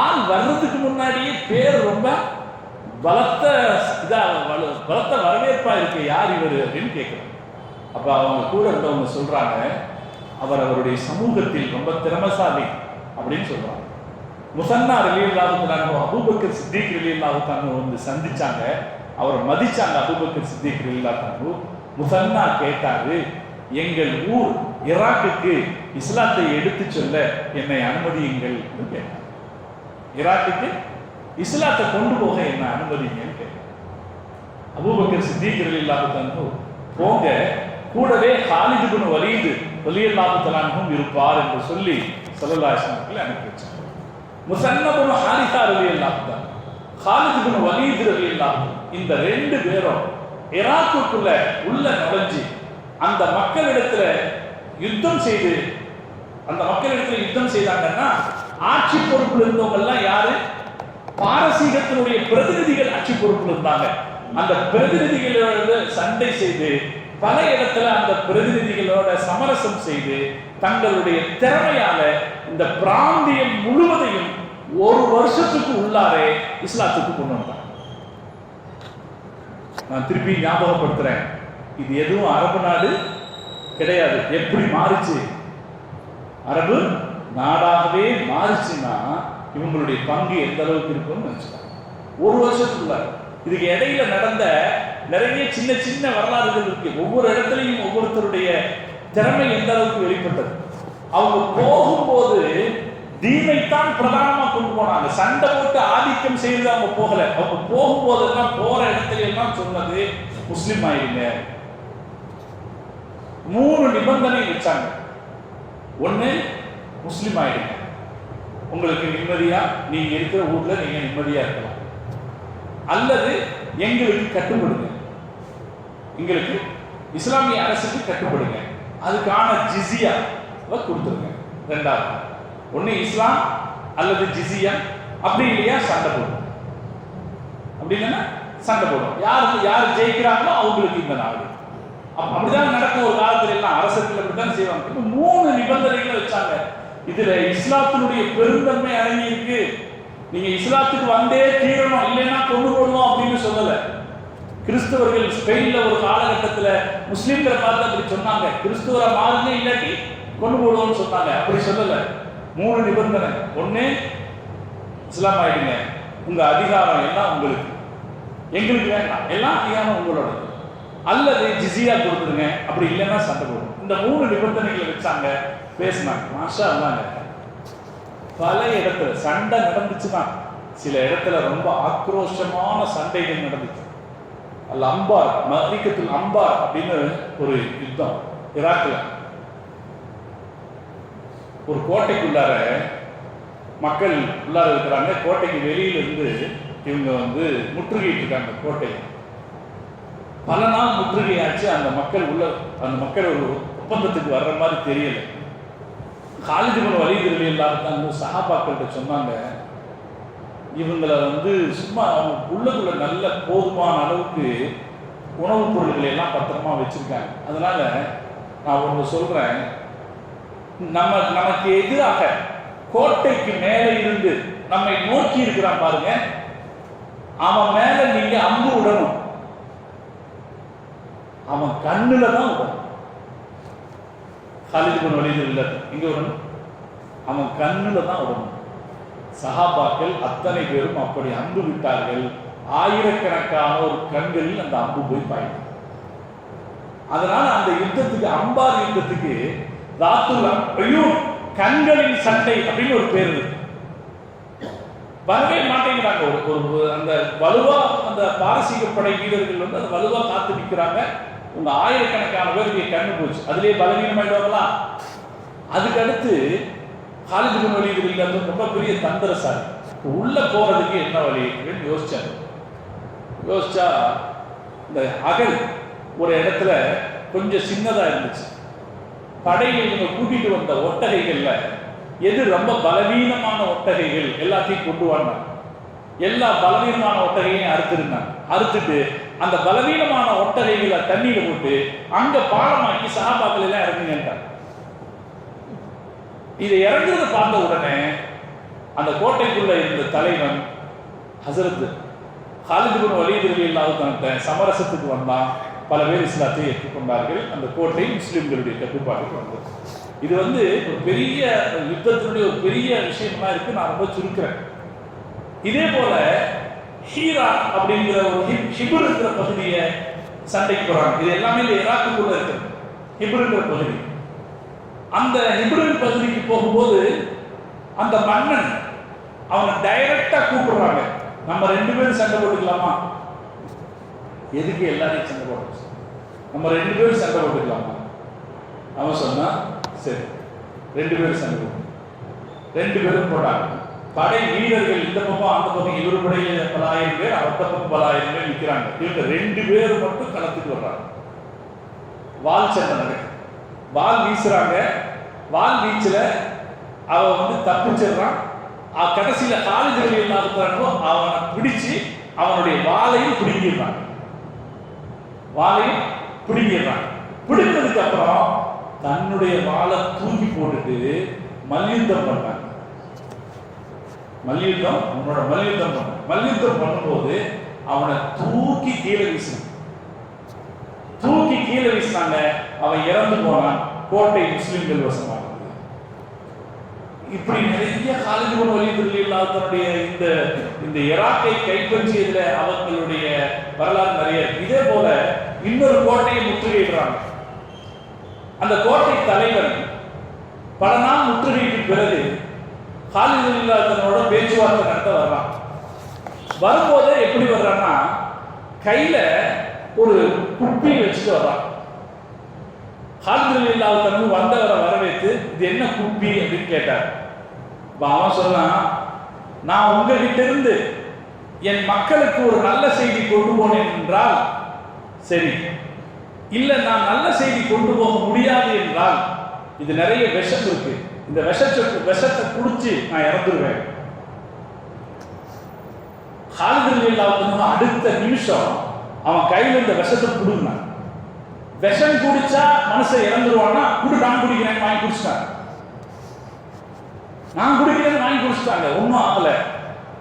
ஆள் வர்றதுக்கு முன்னாடியே பேர் ரொம்ப பலத்த வரவேற்பா இருக்கு, யார் இவரு அப்படின்னு கேட்கிறாங்க. அப்ப அவங்க கூட இருந்தவங்க சொல்றாங்க, அவர் அவருடைய சமூகத்தில் ரொம்ப திறமசாலி அப்படின்னு சொல்றாங்க. முஸன்னா ரலியல்லாஹு அன்ஹு அபூபக்கர் சித்திக் ரலியல்லாஹு அன்ஹு வந்து சந்திச்சாங்க, அவரை மதிச்சாங்க. அபூபக்கர் சித்திக் ரலியல்லாஹு அன்ஹு முஸன்னா கேட்டாரு, எங்கள் ஊர் ஈராக்குக்கு இஸ்லாத்தை எடுத்து சொல்ல என்னை அனுமதியுங்கள் கேட்டாங்க. ஈராக்குக்கு இஸ்லாத்தை கொண்டு போக என்ன அனுமதிங்கன்னு கேட்டாங்க. அபூபக்கர் சித்திக் ரலியல்லாஹு அன்ஹு போங்க, கூடவே காலித் இப்னு வலீத் ரலியல்லாஹு அன்ஹு இருப்பார் என்று சொல்லி ஸல்லல்லாஹு அலைஹி வஸல்லம் அனுப்பி வச்சாங்க. முஸன்னத் இப்னு ஹாரிஸா ரலியல்லாஹு அன்ஹு, காலித் இப்னு வலீத் ரலியல்லாஹு, இந்த ரெண்டு பேரும் ஈராக்குக்குள்ள உள்ள நுழைஞ்சு அந்த மக்களிடத்துல யுத்தம் செய்து, அந்த மக்களிடத்துல யுத்தம் செய்தாங்கன்னா ஆட்சி பொறுப்பில் இருந்தவங்க எல்லாம் யாரு, பாரசீகத்தினுடைய பிரதிநிதிகள் ஆட்சி பொறுப்பில் இருந்தாங்க. அந்த பிரதிநிதிகளோட சண்டை செய்து பல இடத்துல அந்த பிரதிநிதிகளோட சமரசம் செய்து தங்களுடைய திறமையால இந்த பிராந்தியம் முழுவதையும் ஒரு வருஷத்துக்கு உள்ளாரே இஸ்லாத்துக்கு கொண்டு வந்தாங்க. நான் திருப்பி ஞாபகப்படுத்துறேன், இது எதுவும் அரபு நாடு கிடையாது. எப்படி மாறிச்சு? அரபு நாடாகவே மாறிச்சுன்னா இவங்களுடைய பங்கு எந்த அளவுக்கு இருக்கும்னு நினைச்சுட்டாங்க. ஒரு வருஷத்துக்குள்ள இதுக்கு இடையில நடந்த நிறைய சின்ன சின்ன வரலாறுகள் இருக்கு. ஒவ்வொரு இடத்துலையும் ஒவ்வொருத்தருடைய திறமை எந்த அளவுக்கு வெளிப்பட்டது. அவங்க போகும்போது தீனைத்தான் பிரதானமா கொண்டு போனாங்க. சண்டை போட்டு ஆதிக்கம் செய்து அவங்க போகல. அவங்க போகும்போதெல்லாம் போற இடத்துல எல்லாம் சொன்னது முஸ்லிம் ஆயிருங்க. 3 நிபந்தனை வச்சாங்க. ஒண்ணு, முஸ்லிம் ஆயிடுங்க, உங்களுக்கு நிம்மதியா நீங்க இருக்கிற ஊர்ல நீங்க நிம்மதியா இருக்கலாம். அல்லது எங்களுக்கு கட்டுப்படுங்க, எங்களுக்கு இஸ்லாமிய அரசுக்கு கட்டுப்படுங்க, அதுக்கான ஜிஸியா கொடுத்துருங்க. ரெண்டாவது, ஒண்ணு இஸ்லாம் அல்லது ஜிஸியா, அப்படி இல்லையா சண்டை போடும். அப்படி இல்லைன்னா சண்டை போடும். யார் ஜெயிக்கிறாங்களோ அவங்களுக்கு இந்த நாடு. அப்படிதான் நடக்கும். ஒரு காலத்துல எல்லாம் அரசர்கள் அப்படித்தான் செய்வாங்க. இப்ப 3 நிபந்தனைகளை வச்சாங்க. இதுல இஸ்லாத்தினுடைய பெருந்தன்மை அடங்கி இருக்கு. நீங்க இஸ்லாத்துக்கு வந்தே தீரணும், இல்லைன்னா கொண்டு போடுவோம் அப்படின்னு சொல்லல. கிறிஸ்தவர்கள் ஸ்பெயின்ல ஒரு காலகட்டத்துல முஸ்லிம்களை பார்த்து அப்படி சொன்னாங்க, கிறிஸ்துவரை மாறுங்க இல்லாட்டி கொண்டு போடுவோம்னு சொன்னாங்க. அப்படி சொல்லல. 3 நிபந்தனை. ஒண்ணு, இஸ்லாம் ஆயிடுங்க, உங்க அதிகாரம் எல்லாம் உங்களுக்கு, எங்களுக்கு வேண்டாம், எல்லா அதிகாரம் உங்களோட. அல்லது ஜிஸியா கொடுத்துருங்க, அப்படி இல்லைன்னா சண்டை போடும். இந்த 3 நிபந்தனைகளை வச்சாங்க, பேசினாங்க. மாஷா அல்லாஹ். பல இடத்துல சண்டை நடந்துச்சுதான். சில இடத்துல ரொம்ப ஆக்ரோஷமான சண்டைகள் நடந்துச்சு. அல் அம்பார், மரிக்கத்துல் அம்பார் அப்படின்னு ஒரு யுத்தம் ஈராக்ல. ஒரு கோட்டைக்குள்ளார மக்கள் உள்ளார இருக்கிறாங்க. கோட்டைக்கு வெளியில இருந்து இவங்க முற்றுகையிட்டு இருக்காங்க கோட்டை. பல நாள் முற்றுகையாச்சு. அந்த மக்கள் ஒரு ஒப்பந்தத்துக்கு வர்ற மாதிரி தெரியல. காலித் இப்னு வலீத் ரலியல்லாஹு அன்ஹு சஹாபாக்கள்கிட்ட சொன்னாங்க, இவங்களை சும்மா அவங்க உள்ளுக்குள்ள நல்ல போதுமான அளவுக்கு உணவுப் பொருட்களை எல்லாம் பத்திரமா வச்சிருக்காங்க. அதனால நான் ஒன்று சொல்றேன், நமக்கு எதிராக கோட்டைக்கு மேலே இருந்து நம்மை நோக்கி இருக்கிறான் பாருங்க, அவன் மேல நீங்க அம்பு விடணும், அவன் கண்ணுல தான் விடணும். காலித் இப்னு வலீத் இல்ல, இங்க விடணும், அவன் கண்ணுல தான் விடணும். சஹாபாக்கள் அத்தனை பேரும் அப்படி அம்பு விட்டார்கள். ஆயிரக்கணக்கான ஒரு கண்களில் அந்த அம்பு போய் பாய்ந்தது. அதனால அந்த யுத்தத்துக்கு, அம்பார் யுத்தத்துக்கு கண்களின் சண்டை அப்படின்னு ஒரு பேர் இருக்கு. வரவே மாட்டேங்கிறாங்க. அந்த வலுவா அந்த பாரசீக படை வீரர்கள் அந்த வலுவா காத்து நிற்கிறாங்க. உங்க ஆயிரக்கணக்கான பேருக்கு கண்ணு போச்சு, அதுலயே பலவீனமாயிடுவாங்களா? அதுக்கு அடுத்து காலித் இப்னு வலீத் ரலியல்லாஹு ரொம்ப பெரிய தந்திரசாலி. உள்ள போறதுக்கு என்ன வழி அப்படின்னு யோசிச்சா இந்த அகல் ஒரு இடத்துல கொஞ்சம் சின்னதா இருந்துச்சு. படையில் இவங்க கூட்டிட்டு வந்த ஒட்டகைகள்ல எது ரொம்ப பலவீனமான ஒட்டகைகள் எல்லாத்தையும் கொண்டு வந்தாங்க. எல்லா பலவீனமான ஒட்டகையும் அறுத்துட்டு அந்த பலவீனமான ஒட்டகைகளை தண்ணியில போட்டு அங்க பாலமாக்கி சஹாபாக்கள் எல்லாம் இறங்குங்கன்றாங்க. இதை இறங்குறத பார்த்த உடனே அந்த கோட்டைக்குள்ள இருந்த தலைவன் ஹஸரத் காலித் இப்னு வலீத் ரலியல்லாஹு அன்ஹு சமரசத்துக்கு வந்தான். பல பேர் இஸ்லாத்தை ஏற்றுக்கொண்டார்கள். அந்த கோட்டை முஸ்லிம்களுடைய கட்டுப்பாட்டுக்கு வந்தது. இது ஒரு பெரிய யுத்தத்தினுடைய ஒரு பெரிய விஷயமா இருக்கு. நான் ரொம்ப சுருக்கிறேன். இதே போல ஹீரா அப்படிங்கிற ஒரு ஹிப்ர் இருக்கிற பகுதியை சண்டைக்கு போறாங்க. இது எல்லாமே இந்த ஈராக்குக்குள்ள இருக்கு. ஹிப்ருங்கிற பகுதி, அந்த ஹிப்ரின் பகுதிக்கு போகும்போது அந்த மன்னன் அவனை டைரக்டா கூப்பிடுறாங்க, நம்ம 2 பேரும் சண்டை போட்டுக்கலாமா? எதுக்கு எல்லாரையும் சண்டை போடுறோம், நம்ம 2 பேரும் சண்டை போட்டுக்கலாமா? அவன் சொன்னா சரி, 2 பேரும் சண்டை போட்டு 2 பேரும் போட்டாங்க. படை வீரர்கள் இந்த பக்கம் அந்த பக்கம், இவர் படையில பல ஆயிரம் பேர், அவத்த பக்கம் பல ஆயிரம் பேர் நிற்கிறாங்க. இவங்க 2 பேரும் மட்டும் களத்துக்கு வர்றாங்க. வால் சண்டை நடக்கு, வால் வீசுறாங்க. வால் வீச்சுல அவன் தப்பிச்சிடுறான். கடைசியில காலித் ரலியல்லாஹு அன்ஹு அவனை பிடிச்சு அவனுடைய வாளையும் பிடுங்கிடுறான். பிடிக்கிறதுக்கு அப்புறம் தன்னுடைய வாளை தூக்கி போட்டுட்டு மல்யுத்தம் பண்ணாங்க. மல்யுத்தம் மல்யுத்தம் பண்ணும்போது அவனை தூக்கி கீழே வீசினாங்க. அவன் இறந்து போனான். கோட்டை முஸ்லிம்கள் வசமானது. இப்படி நிறைய காலித் இப்னு வலீத் ரலியல்லாஹு தன்னுடைய இந்த ஈராக்கை கைப்பற்றியதுல அவர்களுடைய வரலாறு நிறைய. இதே போல இன்னொரு கோட்டையை முற்றுகையிடுறாங்க. அந்த கோட்டை தலைவர் பல நாள் முற்றுகைக்கு பிறகு காலித் ரலியல்லாஹு தன்னோட பேச்சுவார்த்தை நடத்த வர்றான். வரும்போதே எப்படி வர்றான்னா, கையில ஒரு குப்பி வச்சுட்டு வர்றான். காலித் ரலியல்லாஹு தஆலா வந்தவரை வரவேற்று, இது என்ன குப்பி அப்படின்னு கேட்டார். அவன் சொன்னான், நான் உங்ககிட்ட இருந்து என் மக்களுக்கு ஒரு நல்ல செய்தி கொண்டு போனேன் என்றால் சரி, இல்ல நான் நல்ல செய்தி கொண்டு போக முடியாது என்றால், இது நிறைய விஷம் இருக்கு, இந்த விஷத்தை குடிச்சு நான் இறந்துருவேன். காலித் ரலியல்லாஹு தஆலா அடுத்த நிமிஷம் அவன் கையில இந்த விஷத்தை குடுனான். விஷம் குடிச்சா மனுஷன் இறந்துருவான்னா, நான் குடிக்கிறேன் வாங்கி குடிச்சிட்டாங்க. நான் குடிக்கிறேன்னு வாங்கி குடிச்சிட்டாங்க. ஒன்றும் ஆகல.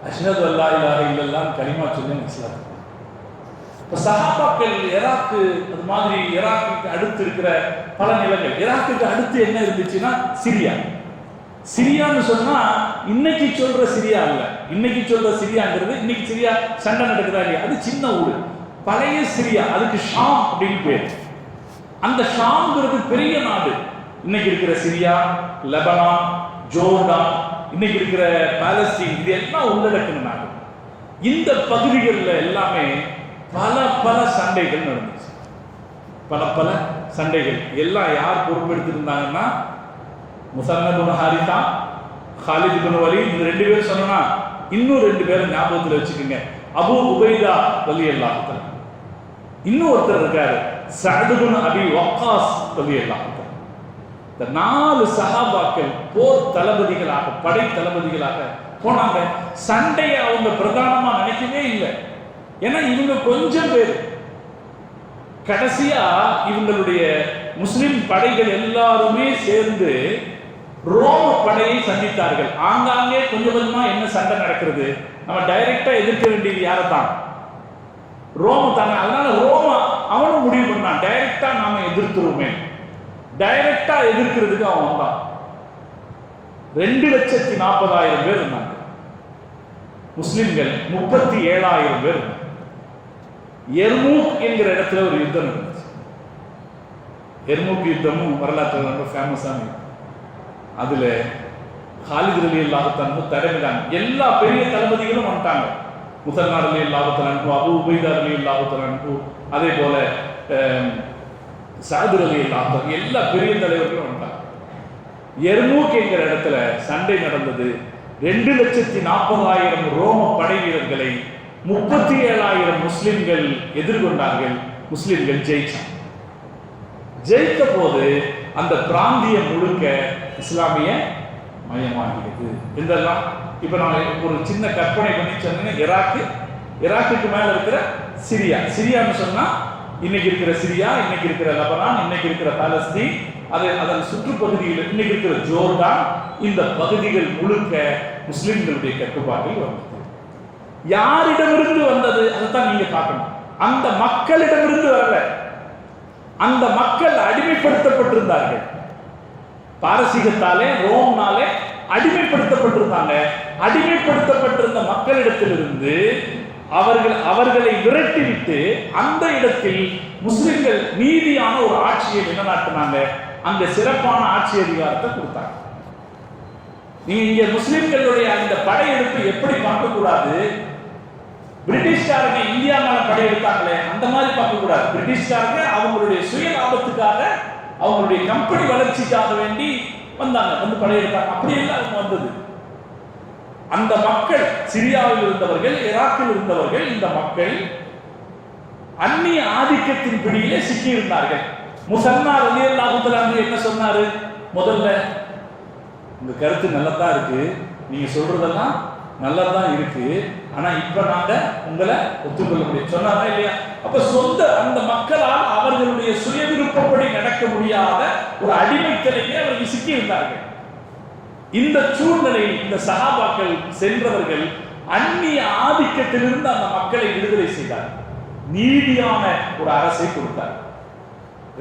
அஷ்ஹது அல்லா இலாஹ இல்லல்லாஹ் கலிமா சொல்லி இஸ்லாம். இப்போ சஹாபாக்கள் ஈராக்கு, அது மாதிரி ஈராக்குக்கு அடுத்து இருக்கிற பல நிலங்கள். ஈராக்குக்கு அடுத்து என்ன இருந்துச்சுன்னா சிரியான்னு சொன்னா இன்னைக்கு சொல்ற சிரியா இல்ல. இன்னைக்கு சொல்ற சிரியாங்கிறது, இன்னைக்கு சிரியா சண்டை நடக்குதா இல்லையா, அது சின்ன ஊரு. பழைய சிரியா, அதுக்கு ஷாம் அப்படின்னு பேர். அந்த ஷாம்ங்கிறது பெரிய நாடு. இன்னைக்கு இருக்கிற சிரியா, லெபனான், ஜோர்டான், இன்னைக்கு இருக்கிற பாலஸ்தீன், இது எல்லாம் உள்ளடக்கின நாடு. இந்த பகுதிகளில் எல்லாமே பல சண்டைகள் நடந்துச்சு. பல சண்டைகள். எல்லாம் யார் பொறுப்பெடுத்திருந்தாங்கன்னா, முஸன்னத் இப்னு ஹாரிஸா, காலித் இப்னு வலீத், இந்த ரெண்டு பேரும் சொன்னா, இன்னும் ரெண்டு பேரும் ஞாபகத்தில் வச்சுக்கோங்க. அபூ உபைதா ரலியல்லாஹு தஆலா. இன்னும் ஒருத்தர் இருக்காரு, சஅத் இப்னு அபி வக்காஸ் ரலியல்லாஹு தஆலா. இந்த 4 சஹாபாக்கள் போர் தளபதிகளாக, படை தளபதிகளாக போனாங்க. சண்டையை அவங்க பிரதானமா நினைக்கவே இல்லை. ஏன்னா இவங்க கொஞ்சம் பேர். கடைசியா இவங்களுடைய முஸ்லிம் படைகள் எல்லாருமே சேர்ந்து ரோம படையை சந்தித்தார்கள். ஆங்காங்கே கொஞ்சம் கொஞ்சமா என்ன சண்டை நடக்கிறது, நம்ம டைரக்டா எதிர்க்க வேண்டியது யாரை தான்? ரோம தானே. அதனால ரோம அவனும் முடிவு பண்ணான், டைரக்டா நாம எதிர்த்துருவோமே. டைரக்டா எதிர்க்கிறதுக்கு அவன் வந்தான். 2,40,000 பேர் இருந்தாங்க. முஸ்லிம்கள் 37,000 பேர் இருந்தாங்க. எர்மூக் என்கிற இடத்துல ஒரு யுத்தம் நடந்துச்சு. எர்மூக் யுத்தமும் வரலாற்று ரொம்ப ஃபேமஸான யுத்தம். அதுல காலித் ரலியல்லாஹு தஆலா தலைமையிலான எல்லா பெரிய தளபதிகளும் வந்துட்டாங்க. முஸன்னத் ரலியல்லாஹு தஆலா, அபூ உபைதா ரலியல்லாஹு தஆலா, அதே போல சஅத் ரலியல்லாஹு தஆலா, எல்லா பெரிய தலைவர்களும் வந்துட்டாங்க. எர்மூக் என்கிற இடத்துல சண்டை நடந்தது. 2,40,000 ரோம படை வீரர்களை 37,000 முஸ்லிம்கள் எதிர்கொண்டார்கள். முஸ்லிம்கள் ஜெயிச்சாங்க. ஜெயித்த போது அந்த பிராந்தியம் முழுக்க இஸ்லாமிய மயமாகிறது. இதெல்லாம் இப்ப நான் ஒரு சின்ன கற்பனை பண்ணி சொன்னேன். ஈராக்குக்கு மேல இருக்கிற சிரியான்னு சொன்னா இன்னைக்கு இருக்கிற சிரியா, இன்னைக்கு இருக்கிற லெபனான், இன்னைக்கு இருக்கிற பாலஸ்தீன், அதன் சுற்றுப்பகுதியில் இன்னைக்கு இருக்கிற ஜோர்டான், இந்த பகுதிகள் முழுக்க முஸ்லிம்களுடைய கட்டுப்பாட்டில் வந்தது. யாரிடமிருந்து வந்தது அதைத்தான் நீங்க பார்க்கணும். அந்த மக்களிடமிருந்து வரல. அந்த மக்கள் அடிமைப்படுத்தப்பட்டிருந்தார்கள். பாரசீகத்தாலே, ரோம்னாலே அடிமைப்படுத்தப்பட்டிருந்தாங்க. அடிமைப்படுத்தப்பட்டிருந்த மக்களிடத்திலிருந்து அவர்களை விரட்டிவிட்டு அந்த இடத்தில் முஸ்லிம்கள் நீதியான ஒரு ஆட்சியை நிலைநாட்டினாங்க. அங்க சிறப்பான ஆட்சி அதிகாரத்தை கொடுத்தாங்க. நீங்க இங்க முஸ்லிம்களுடைய அந்த படையெடுப்பு எப்படி பார்க்க கூடாது, பிரிட்டிஷ்காரங்க இந்தியா மேல படையெடுத்தாங்களே அந்த மாதிரி பார்க்க கூடாது. பிரிட்டிஷ்காரங்க அவங்களுடைய சுய லாபத்துக்காக, அவங்களுடைய கம்பெனி வளர்ச்சிக்காக வேண்டி வந்தாங்க, வந்து படையெடுத்தாங்க. அப்படி எல்லாம் அவங்க வந்தது. அந்த மக்கள், சிரியாவில் இருந்தவர்கள், ஈராக்கில் இருந்தவர்கள், இந்த மக்கள் அந்நிய ஆதிக்கத்தின் பிடியிலே சிக்கி இருந்தார்கள். முஸன்னத் ரலியல்லாஹு தஆலா என்ன சொன்னாரு? முதல்ல இந்த கருத்து நல்லதா இருக்கு, நீங்க சொல்றதெல்லாம் நல்லதான் இருக்கு, ஆனா இப்ப நாங்க உங்களை ஒத்துக்கொள்ள முடியும் சொன்னாரா இல்லையா? அப்ப சொந்த அந்த மக்களால் அவர்களுடைய சுய விருப்பப்படி நடக்க முடியாத ஒரு அடிமைத்தலையே அவர்கள் சிக்கி இருந்தார்கள். இந்த சூழ்நிலையில் இந்த சஹாபாக்கள் சென்றவர்கள் அந்நிய ஆதிக்கத்திலிருந்து அந்த மக்களை விடுதலை செய்தார். நீதியான ஒரு அரசை கொடுத்தார்.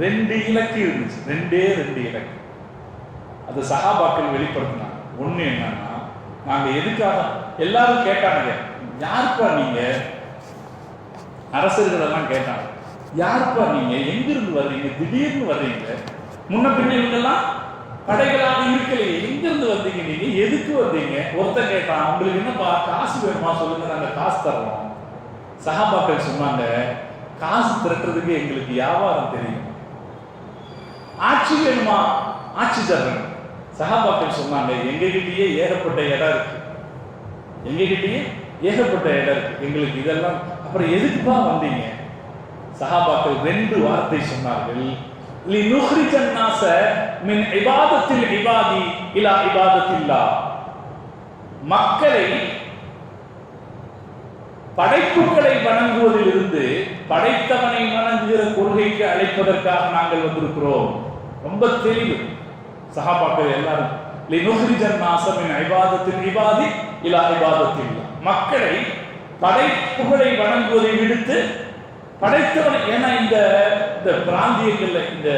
2 இலக்கு இருந்துச்சு, 2 இலக்கு. அது சஹாபாக்கள் வெளிப்படுத்தினாங்க. ஒண்ணு என்னன்னா, நாங்க எதுக்காக எல்லாரும் கேட்டாங்க, யாருப்பா நீங்க? அரசர்கள் எல்லாம் கேட்டாங்க, யாருப்பா நீங்க, எங்கிருந்து வர்றீங்க, திடீர்னு வர்றீங்க, முன்ன பின்ன இவங்கெல்லாம் படைகளாக இருக்கலையே, எங்கிருந்து வந்தீங்க, நீங்க எதுக்கு வந்தீங்க? ஒருத்தன் கேட்டான், உங்களுக்கு என்னப்பா காசு வேணுமா சொல்லுங்க, நாங்க காசு தர்றோம். சஹாபாக்கள் சொன்னாங்க, காசு திரட்டுறதுக்கு எங்களுக்கு வியாபாரம் தெரியும். ஆட்சி வேணுமா, ஆட்சி தர்றேன். சஹாபாக்கள் சொன்னாங்க, எங்ககிட்டயே ஏகப்பட்ட இடம் இருக்கு, எங்ககிட்டயே ஏகப்பட்ட இடம் இருக்கு, எங்களுக்கு இதெல்லாம் அப்புறம் எதுக்குப்பா வந்தீங்க? சஹாபாக்கள் 2 வார்த்தை சொன்னார்கள், லினுஹ்ரிஜன் நாஸ மின் இபாதத்தில் இபாதி இலா இபாதத்தில்லாஹ். மக்களை படைப்புகளை வணங்குவதிலிருந்து படைத்தவனை வணங்குகிற கொள்கைக்கு அழைப்பதற்காக நாங்கள் வந்திருக்கிறோம். ரொம்ப தெளிவு சஹாபாக்கள் எல்லாரும். லினுஹ்ரிஜன் நாஸ மின் இபாதத்தில் இபாதி இலா இபாதத்தில்லாஹ். மக்களை படைப்புகளை வணங்குவதை விடுத்து படைத்தவனை, ஏன்னா இந்த பிராந்தியங்கள்ல, இந்த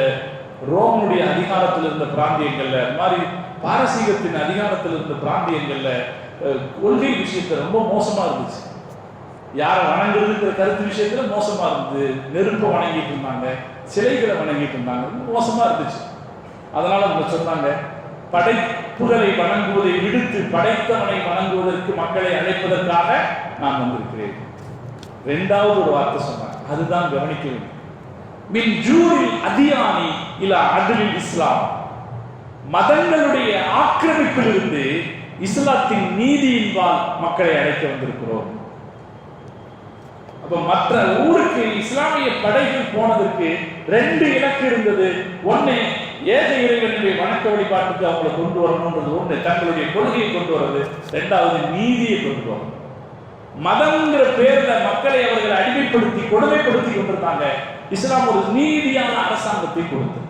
ரோமனுடைய அதிகாரத்தில் இருந்த பிராந்தியங்கள்ல, மாதிரி பாரசீகத்தின் அதிகாரத்தில் இருந்த பிராந்தியங்கள்ல கொள்கை விஷயத்துல ரொம்ப மோசமா இருந்துச்சு. யாரை வணங்குறதுங்கிற கருத்து விஷயத்துல மோசமா இருந்தது. நெருப்பை வணங்கிட்டு இருந்தாங்க, சிலைகளை வணங்கிட்டு இருந்தாங்க, மோசமா இருந்துச்சு. அதனால அவங்க சொன்னாங்க, படைப்புகளை வணங்குவதை விடுத்து படைத்தவனை வணங்குவதற்கு மக்களை அழைப்பதற்காக நான் வந்திருக்கிறேன். 2வது ஒரு வார்த்தை சொன்னாங்க, அதுதான் கவனிக்க வேண்டும். மின் ஜூரில் அதியானி இலா அத்லில் இஸ்லாம். மதங்களுடைய ஆக்கிரமிப்பிலிருந்து இஸ்லாத்தின் நீதியின்பால் மக்களை அழைக்க வந்திருக்கிறோம். அப்ப மற்ற ஊருக்கு இஸ்லாமிய படைகள் போனதற்கு 2 இலக்கு இருந்தது. ஒண்ணு, ஏக இறைவனுடைய வணக்க வழிபாட்டுக்கு அவங்களை கொண்டு வரணும்ன்றது ஒண்ணு, தங்களுடைய கொள்கையை கொண்டு வர்றது. 2வது நீதியை கொண்டு வரணும். மதம்ங்கிற பேர்ல மக்களை அவர்கள் அடிமைப்படுத்தி கொடுமைப்படுத்தி கொண்டிருந்தாங்க. இஸ்லாம் ஒரு நீதியான அரசாங்கத்தை கொடுத்தது,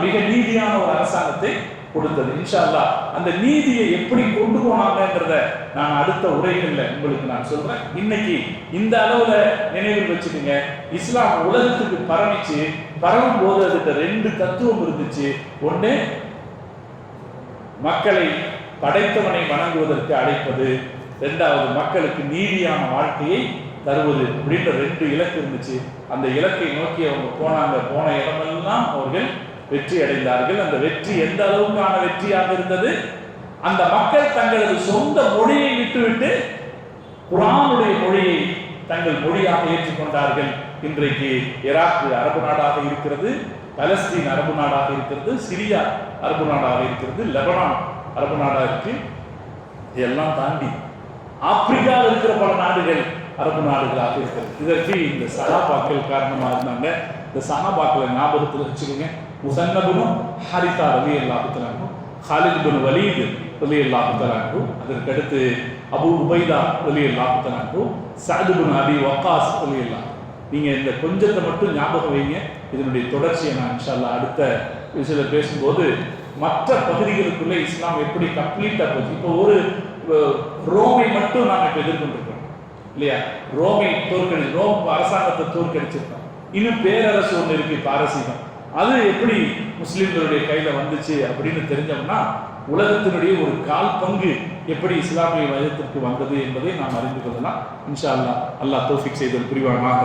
மிக நீதியான ஒரு அரசாங்கத்தை கொடுத்தது. இன்ஷா அல்லாஹ் அந்த நீதியை எப்படி கொண்டு போனாங்கன்றத நான் அடுத்த உரைகள்ல உங்களுக்கு நான் சொல்றேன். இன்னைக்கு இந்த அளவுல நினைவில் வச்சுக்கோங்க, இஸ்லாம் உலகத்துக்கு பரவும் போது அதுக்கு 2 தத்துவம் இருந்துச்சு. ஒண்ணு, மக்களை படைத்தவனை வணங்குவதற்கு அழைப்பது. 2வது, மக்களுக்கு நீதியான வாழ்க்கையை தருவது. அப்படின்ற 2 இலக்கு இருந்துச்சு. அந்த இலக்கை நோக்கி அவங்க போனாங்க. போன இடமெல்லாம் அவர்கள் வெற்றி அடைந்தார்கள். அந்த வெற்றி எந்த அளவுக்கான வெற்றியாக இருந்தது? அந்த மக்கள் தங்களது சொந்த மொழியை விட்டுவிட்டு குர்ஆனுடைய மொழியை தங்கள் மொழியாக ஏற்றுக்கொண்டார்கள். இன்றைக்கு ஈராக் அரபு நாடாக இருக்கிறது, பலஸ்தீன் அரபு நாடாக இருக்கிறது, சிரியா அரபு நாடாக இருக்கிறது, லெபனான் அரபு நாடாக இருக்கு. இதெல்லாம் தாண்டி ஆப்பிரிக்காவில் இருக்கிற பல நாடுகள் அரபு நாடுகளாக இருக்கிறது. இதற்கு இந்த சஹாபாக்கள் காரணமாக இருந்தாங்க. இந்த சஹாபாக்களை ஞாபகத்தில் வச்சுக்கோங்க. முஸன்னபுன் ஹாரிஸா ரலியல்லாஹு தஆலா அன்ஹு, காலித் பின் வலீத் ரலியல்லாஹு தஆலா அன்ஹு, அதற்கு அடுத்து அபூ உபைதா ரலியல்லாஹு தஆலா அன்ஹு, சஅத் பின் அபி வக்காஸ் ரலியல்லாஹு. நீங்க இந்த கொஞ்சத்தை மட்டும் ஞாபகம் வைங்க. இதனுடைய தொடர்ச்சியை நான் இன்ஷா அல்லாஹ் அடுத்த விஷயத்துல பேசும்போது மற்ற பகுதிகளுக்குள்ள இஸ்லாம் எப்படி கம்ப்ளீட்டா போச்சு. இப்போ ஒரு ரோமை மட்டும் நாம இப்ப எதிர்கொண்டிருக்கோம் இல்லையா? ரோம் அரசாங்கத்தை தோற்கடிச்சிருக்கோம். இன்னும் பேரரசு ஒன்று இருக்கு, பாரசீகம். அது எப்படி முஸ்லிம்களுடைய கையில வந்துச்சு அப்படின்னு தெரிஞ்சோம்னா உலகத்தினுடைய ஒரு 1/4 பங்கு எப்படி இஸ்லாமிய மதத்திற்கு வந்தது என்பதை நாம் அறிந்து கொள்ளலாம். இன்ஷா அல்லாஹ். அல்லாஹ் தௌஃபீக் செய்தல் புரிவானாக.